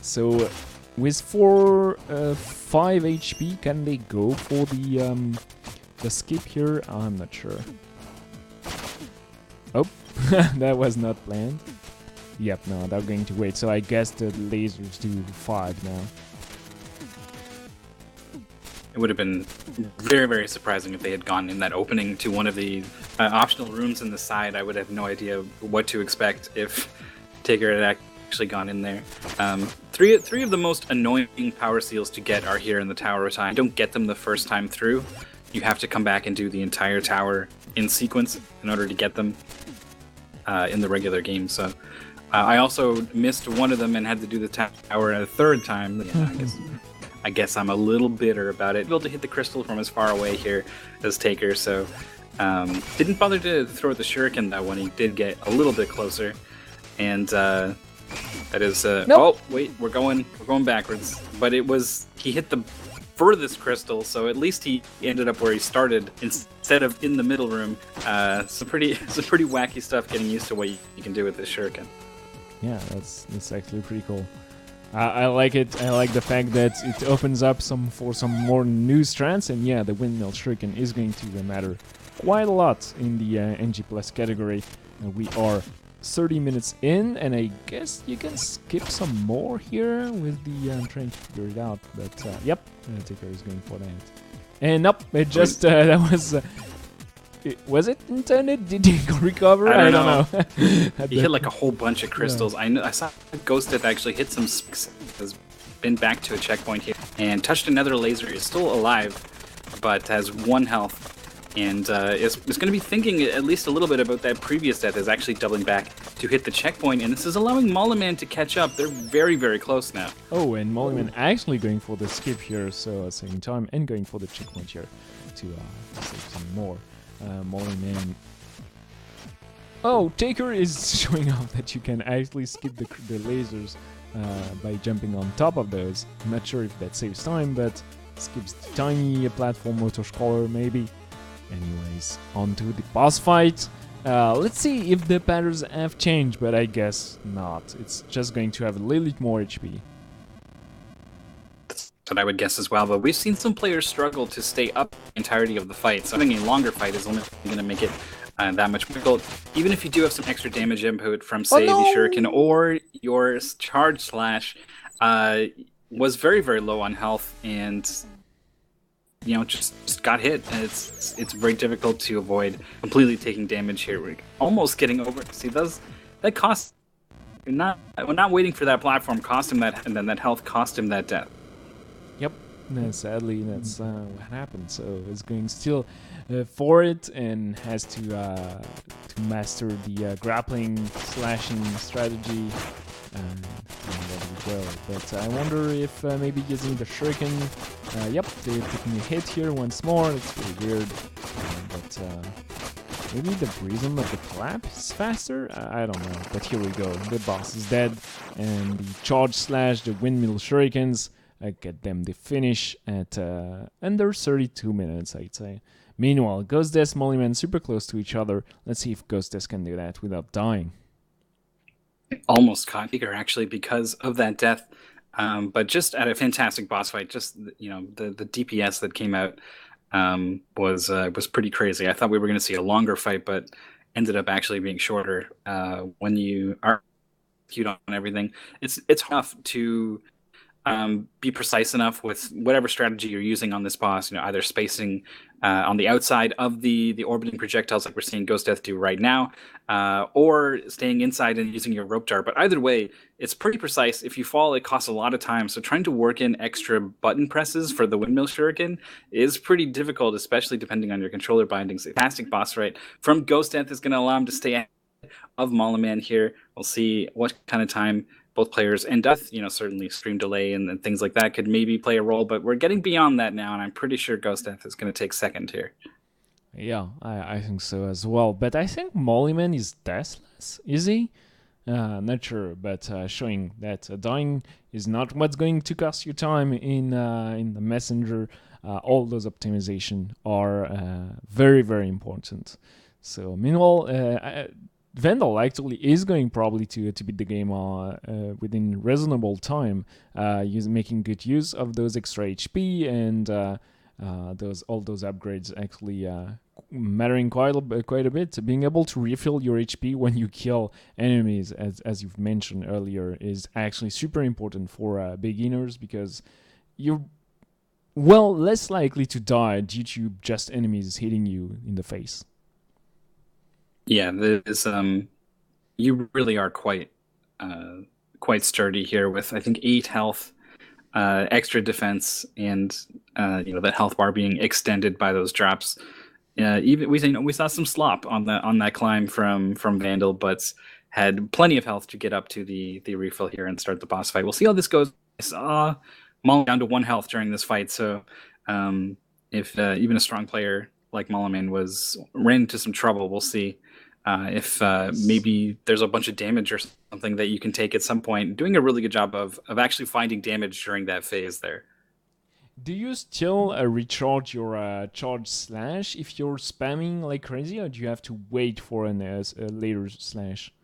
So with 5 HP, can they go for the skip here? I'm not sure. Oh, that was not planned. Yep, no, they're going to wait. So I guess the lasers do 5 now. It would have been very, very surprising if they had gone in that opening to one of the optional rooms in the side. I would have no idea what to expect if Taker had actually gone in there. Three of the most annoying power seals to get are here in the Tower of Time. You don't get them the first time through. You have to come back and do the entire tower in sequence in order to get them in the regular game. So I also missed one of them and had to do the tower a third time. Yeah, I guess I'm a little bitter about it. Able to hit the crystal from as far away here as Taker, so didn't bother to throw the shuriken though when he did get a little bit closer, and that is nope. Oh wait, we're going backwards. But he hit the furthest crystal, so at least he ended up where he started instead of in the middle room. Some pretty wacky stuff. Getting used to what you can do with this shuriken. Yeah, that's actually pretty cool. I like it. I like the fact that it opens up for some more new strands, and yeah, the windmill shuriken is going to matter quite a lot in the NG Plus category. We are 30 minutes in, and I guess you can skip some more here with the I'm trying to figure it out, but yep, Taker is going for that. And nope, it just that was Was it intended? Did he recover? I don't know. He hit like a whole bunch of crystals. Yeah. I saw Ghost Death actually hit some has been back to a checkpoint here and touched another laser. Is still alive, but has 1 health. And is going to be thinking at least a little bit about that previous death, is actually doubling back to hit the checkpoint, and this is allowing Mollyman to catch up. They're very, very close now. Oh, and Mollyman actually going for the skip here, so saving time and going for the checkpoint here to save some more. Mollyman. Oh, Taker is showing off that you can actually skip the lasers by jumping on top of those. I'm not sure if that saves time, but skips the tiny platform motor scaler maybe. Anyways, on to the boss fight. Let's see if the patterns have changed, but I guess not. It's just going to have a little bit more HP. That's what I would guess as well, but we've seen some players struggle to stay up the entirety of the fight, so having a longer fight is only going to make it that much difficult. Even if you do have some extra damage input from, say, the Shuriken or your Charge Slash, was very, very low on health, and just got hit, and it's very difficult to avoid completely taking damage here. We're almost getting over. See, that cost. We're not waiting for that platform. Cost him that, and then that health cost him that death. Yep. Sadly, that's what happened. So he's going still for it, and has to master the grappling slashing strategy. And there we go. But I wonder if maybe using the Shuriken. Yep, they're taking a hit here once more. It's really weird. But maybe the rhythm of the clap is faster? I don't know. But here we go. The boss is dead. And the Charge Slash, the Windmill Shurikens, get them the finish at under 32 minutes, I'd say. Meanwhile, Ghost Death, Mollyman super close to each other. Let's see if Ghost Death can do that without dying. Almost caught Taker actually because of that death, but just at a fantastic boss fight. Just the DPS that came out was pretty crazy. I thought we were going to see a longer fight, but ended up actually being shorter. When you are execute on everything, it's tough to be precise enough with whatever strategy you're using on this boss. Either spacing on the outside of the orbiting projectiles like we're seeing Ghost Death do right now, or staying inside and using your rope dart. But either way, it's pretty precise. If you fall, it costs a lot of time. So trying to work in extra button presses for the Windmill Shuriken is pretty difficult, especially depending on your controller bindings. A fantastic boss fight from Ghost Death is going to allow him to stay ahead of Mollyman here. We'll see what kind of time both players, and Death, certainly stream delay and things like that could maybe play a role, but we're getting beyond that now, and I'm pretty sure Ghost Death is going to take second here. Yeah, I think so as well, but I think Mollyman is deathless, is he? Not sure, but showing that dying is not what's going to cost you time in the Messenger. All those optimization are very, very important. So meanwhile, Vandal actually is going probably to beat the game within reasonable time, making good use of those extra HP and all those upgrades actually mattering quite a bit. Being able to refill your HP when you kill enemies, as you've mentioned earlier, is actually super important for beginners, because you're less likely to die due to just enemies hitting you in the face. Yeah, there's you really are quite sturdy here with, I think, 8 health, extra defense, and that health bar being extended by those drops. Even we saw some slop on that climb from Vandal, but had plenty of health to get up to the refill here and start the boss fight. We'll see how this goes. I saw Molly down to 1 health during this fight, so if even a strong player like Mollyman ran into some trouble, we'll see. If maybe there's a bunch of damage or something that you can take at some point. Doing a really good job of actually finding damage during that phase there. Do you still recharge your Charge Slash if you're spamming like crazy, or do you have to wait for a later slash?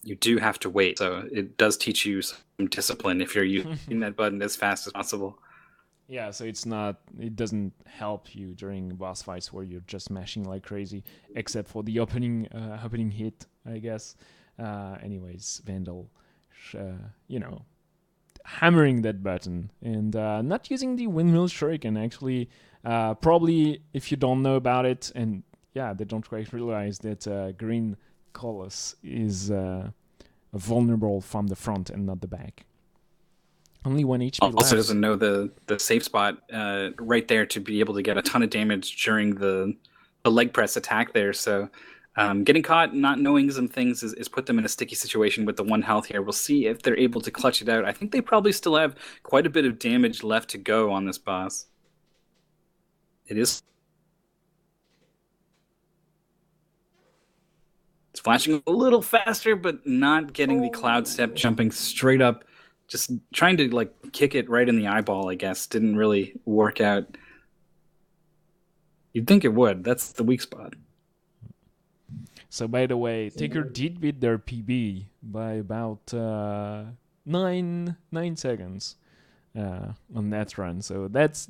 You do have to wait, so it does teach you some discipline if you're using that button as fast as possible. Yeah, so it doesn't help you during boss fights where you're just mashing like crazy, except for the opening hit, I guess. Anyways, Vandal, hammering that button and not using the Windmill Shuriken. Actually, probably if you don't know about it, and they don't quite realize that green Colossus is vulnerable from the front and not the back. Only 1 HP left. Also doesn't know the safe spot right there to be able to get a ton of damage during the leg press attack there. So getting caught, not knowing some things is put them in a sticky situation with the 1 health here. We'll see if they're able to clutch it out. I think they probably still have quite a bit of damage left to go on this boss. It's flashing a little faster, but not getting the cloud step, jumping straight up. Just trying to like kick it right in the eyeball, I guess. Didn't really work out. You'd think it would. That's the weak spot. So, by the way, Taker did beat their PB by about 9 seconds on that run. So that's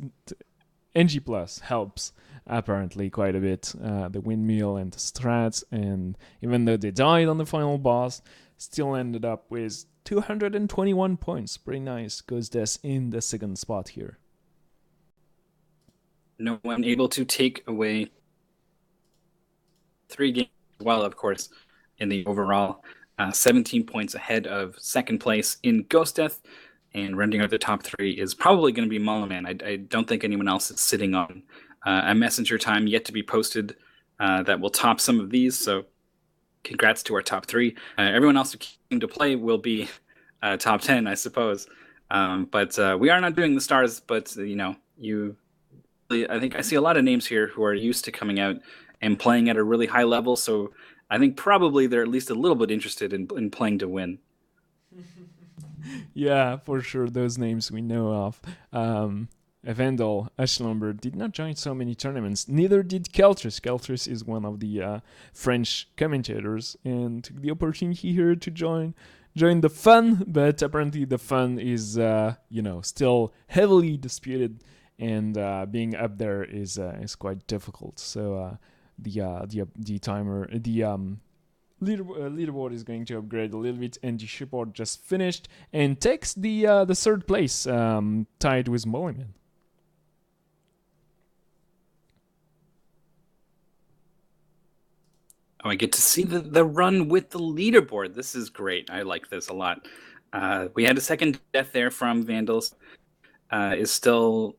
NG Plus helps apparently quite a bit. The windmill and the strats, and even though they died on the final boss, still ended up with 221 points. Pretty nice. Goes this in the second spot here. No one able to take away 3 games. Well, of course, in the overall, 17 points ahead of second place in Ghost Death, and rounding out the top 3 is probably going to be Mulliman. I don't think anyone else is sitting on a messenger time yet to be posted that will top some of these. So, congrats to our top 3. Everyone else who came to play will be top 10, I suppose. But we are not doing the stars. But I think I see a lot of names here who are used to coming out and playing at a really high level, so I think probably they're at least a little bit interested in playing to win. Yeah, for sure, those names we know of. Vandal, Ashlamber did not join so many tournaments, neither did Keltris. Keltris is one of the French commentators and took the opportunity here to join the fun, but apparently the fun is, still heavily disputed, and being up there is quite difficult. So the timer, leaderboard is going to upgrade a little bit, and the support just finished and takes the third place, tied with Mulliman. Oh, I get to see the run with the leaderboard. This is great. I like this a lot. We had a second death there from Vandals. Is still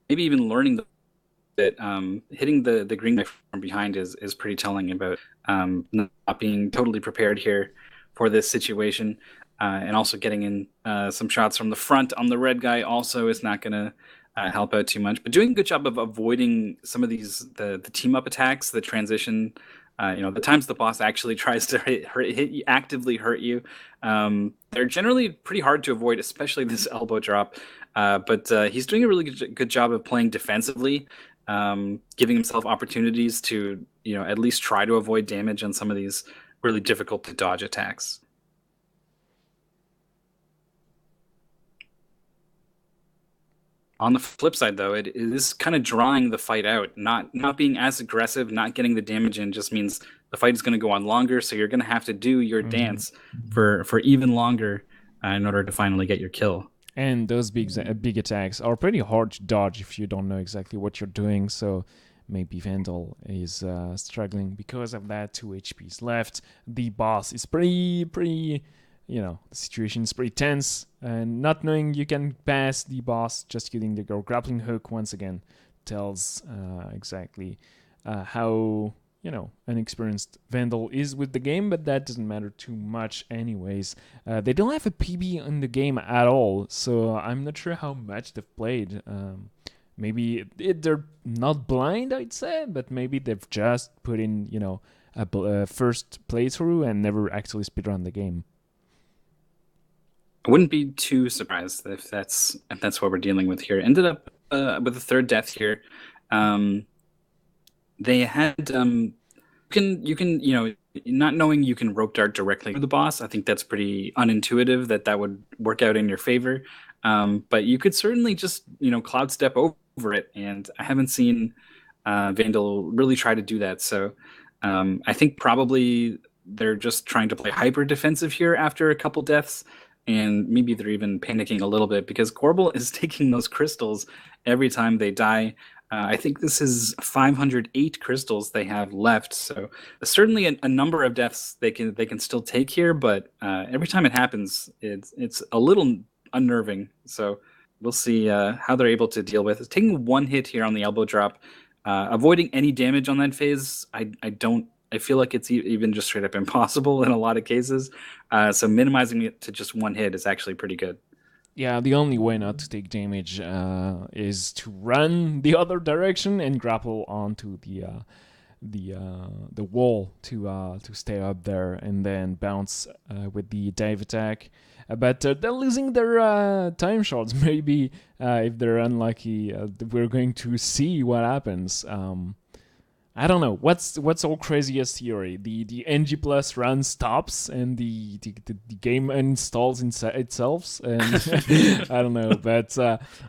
maybe even learning that hitting the green from behind is pretty telling about not being totally prepared here for this situation, and also getting in some shots from the front on the red guy also is not going to help out too much. But doing a good job of avoiding some of these the team up attacks, the transition. The times the boss actually tries to hit you, actively hurt you, they're generally pretty hard to avoid, especially this elbow drop. But he's doing a really good job of playing defensively, giving himself opportunities to, at least try to avoid damage on some of these really difficult to dodge attacks. On the flip side, though, it is kind of drawing the fight out. Not being as aggressive, not getting the damage in just means the fight is going to go on longer, so you're going to have to do your dance for even longer in order to finally get your kill. And those big attacks are pretty hard to dodge if you don't know exactly what you're doing, so maybe Vandal is struggling because of that. 2 HPs left. The boss is pretty the situation is pretty tense, and not knowing you can pass the boss just using the grappling hook once again tells exactly how inexperienced Vandal is with the game, but that doesn't matter too much anyways. They don't have a PB in the game at all, so I'm not sure how much they've played. Maybe they're not blind, I'd say, but maybe they've just put in a first playthrough and never actually speedrun the game. I wouldn't be too surprised if that's what we're dealing with here. Ended up with a third death here. They had you can not knowing you can rope dart directly to the boss. I think that's pretty unintuitive that would work out in your favor. But you could certainly just cloud step over it, and I haven't seen Vandal really try to do that. So I think probably they're just trying to play hyper defensive here after a couple deaths. And maybe they're even panicking a little bit because Corbel is taking those crystals every time they die. I think this is 508 crystals they have left, so certainly a number of deaths they can still take here. But every time it happens, it's a little unnerving. So we'll see how they're able to deal with it. Taking one hit here on the elbow drop, avoiding any damage on that phase. I don't. I feel like it's even just straight up impossible in a lot of cases. So minimizing it to just one hit is actually pretty good. Yeah, the only way not to take damage is to run the other direction and grapple onto the wall to stay up there, and then bounce with the dive attack. But they're losing their time shots. Maybe if they're unlucky, we're going to see what happens. I don't know. What's our craziest theory? The NG Plus run stops and the game installs itself, and I don't know. But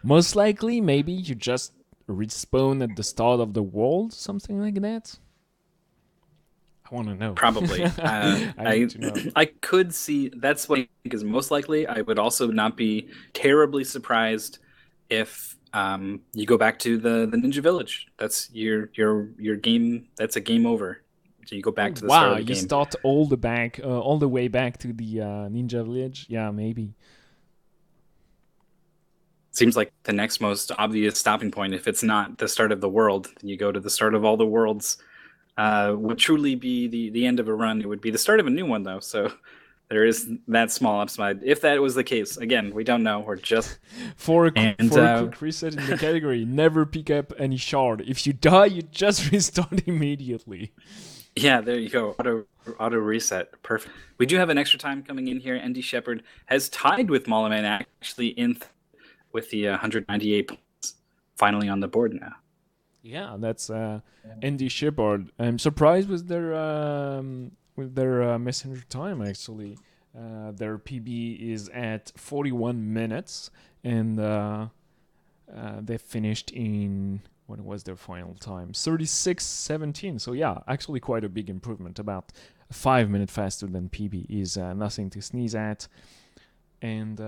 most likely, maybe you just respawn at the start of the world, something like that. I want to know. Probably. I need to know. I could see that's what I think is most likely. I would also not be terribly surprised if you go back to the Ninja Village. That's your game. That's a game over. So you go back to the start of the You game. start all the way back to the Ninja Village. Yeah, maybe. Seems like the next most obvious stopping point. If it's not the start of the world, then you go to the start of all the worlds. Would truly be the end of a run. It would be the start of a new one, though. So there is that small upside. If that was the case, again, we don't know. We're just for a quick reset in the category. Never pick up any shard. If you die, you just restart immediately. Yeah, there you go. Auto reset. Perfect. We do have an extra time coming in here. ND Shepard has tied with Malaman actually with the 198 points finally on the board now. Yeah, that's ND Shepard. I'm surprised with their messenger time, actually. Their PB is at 41 minutes, and they finished in, what was their final time? 36:17. So yeah, actually quite a big improvement. About 5 minutes faster than PB is nothing to sneeze at. And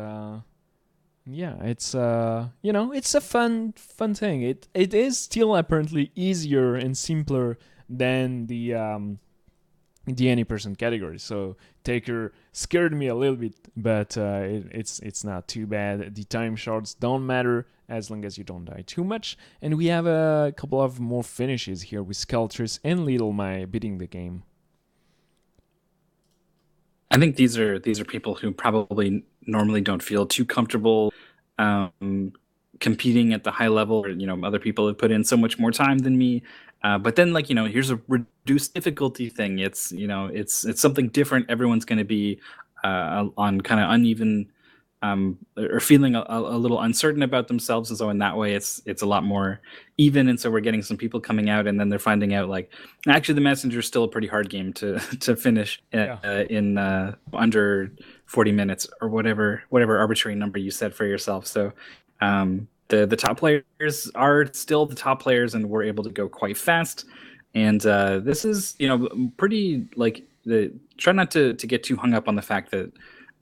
yeah, it's it's a fun thing. It is still apparently easier and simpler than the any percent category. So Taker scared me a little bit, but it's not too bad. The time shards don't matter as long as you don't die too much. And we have a couple of more finishes here with Skeltris and Little Mai beating the game. I think these are people who probably normally don't feel too comfortable competing at the high level. Or, other people have put in so much more time than me. But then, here's a reduced difficulty thing. It's something different. Everyone's going to be on kind of uneven or feeling a little uncertain about themselves, and so in that way, it's a lot more even. And so we're getting some people coming out, and then they're finding out actually the Messenger is still a pretty hard game to finish in under 40 minutes or whatever arbitrary number you set for yourself. So. The top players are still the top players, and we're able to go quite fast. And this is, pretty try not to get too hung up on the fact that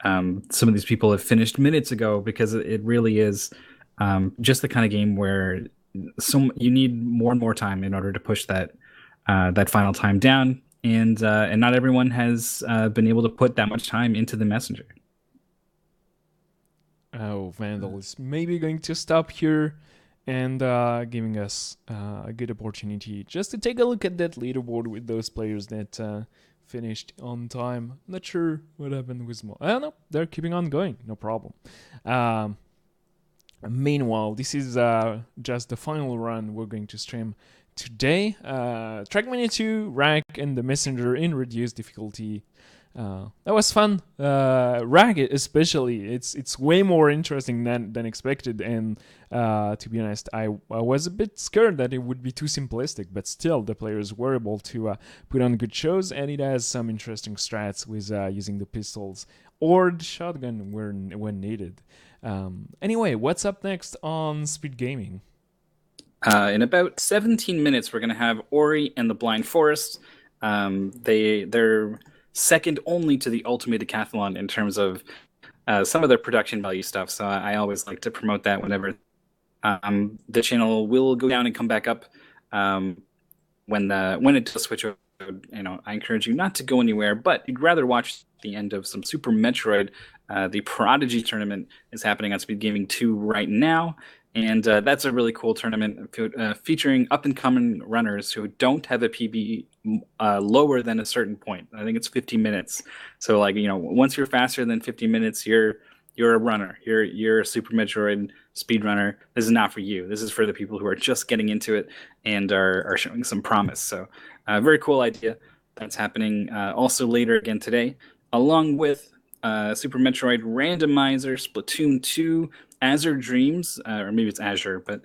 some of these people have finished minutes ago, because it really is just the kind of game where you need more and more time in order to push that final time down. And not everyone has been able to put that much time into the Messenger. Oh, Vandal is maybe going to stop here and giving us a good opportunity just to take a look at that leaderboard with those players that finished on time. Not sure what happened with Small. I don't know. They're keeping on going. No problem. Meanwhile, this is just the final run we're going to stream today. Trackmania 2, Rack, and the Messenger in reduced difficulty. That was fun. Rag especially, it's way more interesting than expected, and to be honest, I was a bit scared that it would be too simplistic, but still the players were able to put on good shows, and it has some interesting strats with using the pistols or the shotgun when needed. Anyway, what's up next on Speed Gaming? In about 17 minutes, we're going to have Ori and the Blind Forest. They're second only to the Ultimate Decathlon in terms of some of their production value stuff. So I always like to promote that whenever The channel will go down and come back up when it does switch over. I encourage you not to go anywhere, but you'd rather watch the end of some Super Metroid. The Prodigy tournament is happening on Speed Gaming 2 right now, and that's a really cool tournament featuring up-and-coming runners who don't have a PB lower than a certain point. I think it's 50 minutes. So, once you're faster than 50 minutes, you're a runner. You're a Super Metroid speedrunner. This is not for you. This is for the people who are just getting into it and are showing some promise. So, very cool idea. That's happening also later again today, along with Super Metroid Randomizer, Splatoon 2, Azure Dreams, or maybe it's Azure, but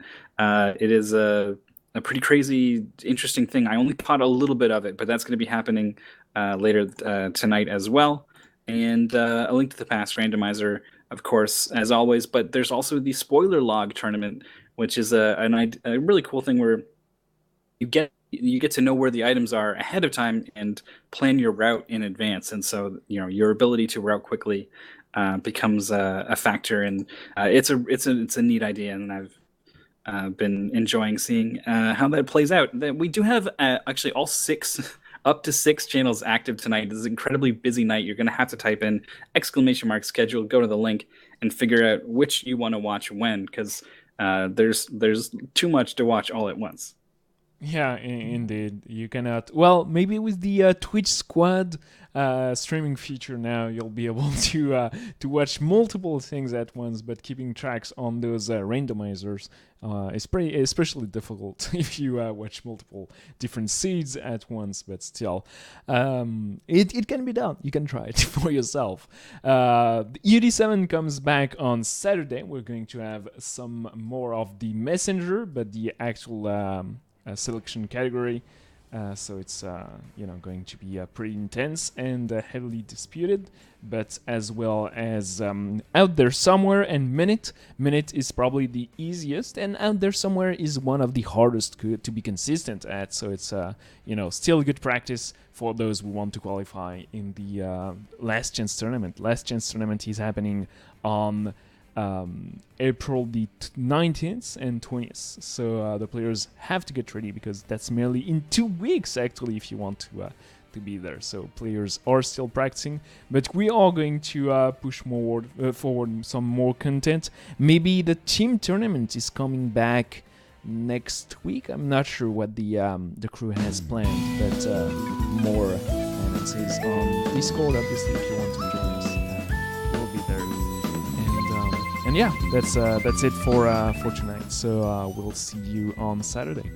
it is a pretty crazy, interesting thing. I only caught a little bit of it, but that's going to be happening later tonight as well. And A Link to the Past Randomizer, of course, as always. But there's also the Spoiler Log Tournament, which is a really cool thing where you get to know where the items are ahead of time and plan your route in advance. And so, your ability to route quickly becomes a factor. And it's a neat idea, and I've been enjoying seeing how that plays out. We do have actually all six. Up to 6 channels active tonight. This is an incredibly busy night. You're going to have to type in !schedule, go to the link, and figure out which you want to watch when, because there's too much to watch all at once. Yeah, indeed. You cannot. Well, maybe with the Twitch Squad streaming feature now, you'll be able to watch multiple things at once. But keeping tracks on those randomizers is especially difficult if you watch multiple different seeds at once. But still, it can be done. You can try it for yourself. UD7 comes back on Saturday. We're going to have some more of the messenger, but the actual selection category, so it's going to be pretty intense and heavily disputed, but as well as Out There Somewhere and Minute is probably the easiest, and Out There Somewhere is one of the hardest to be consistent at, so it's still good practice for those who want to qualify in the Last Chance Tournament. Last Chance Tournament is happening on April the 19th and 20th, so the players have to get ready, because that's merely in 2 weeks actually if you want to be there. So players are still practicing, but we are going to push forward some more content. Maybe the team tournament is coming back next week. I'm not sure what the crew has planned, but more announcements on Discord, obviously, if you want to join us. We'll be there. And yeah, that's it for tonight. So we'll see you on Saturday.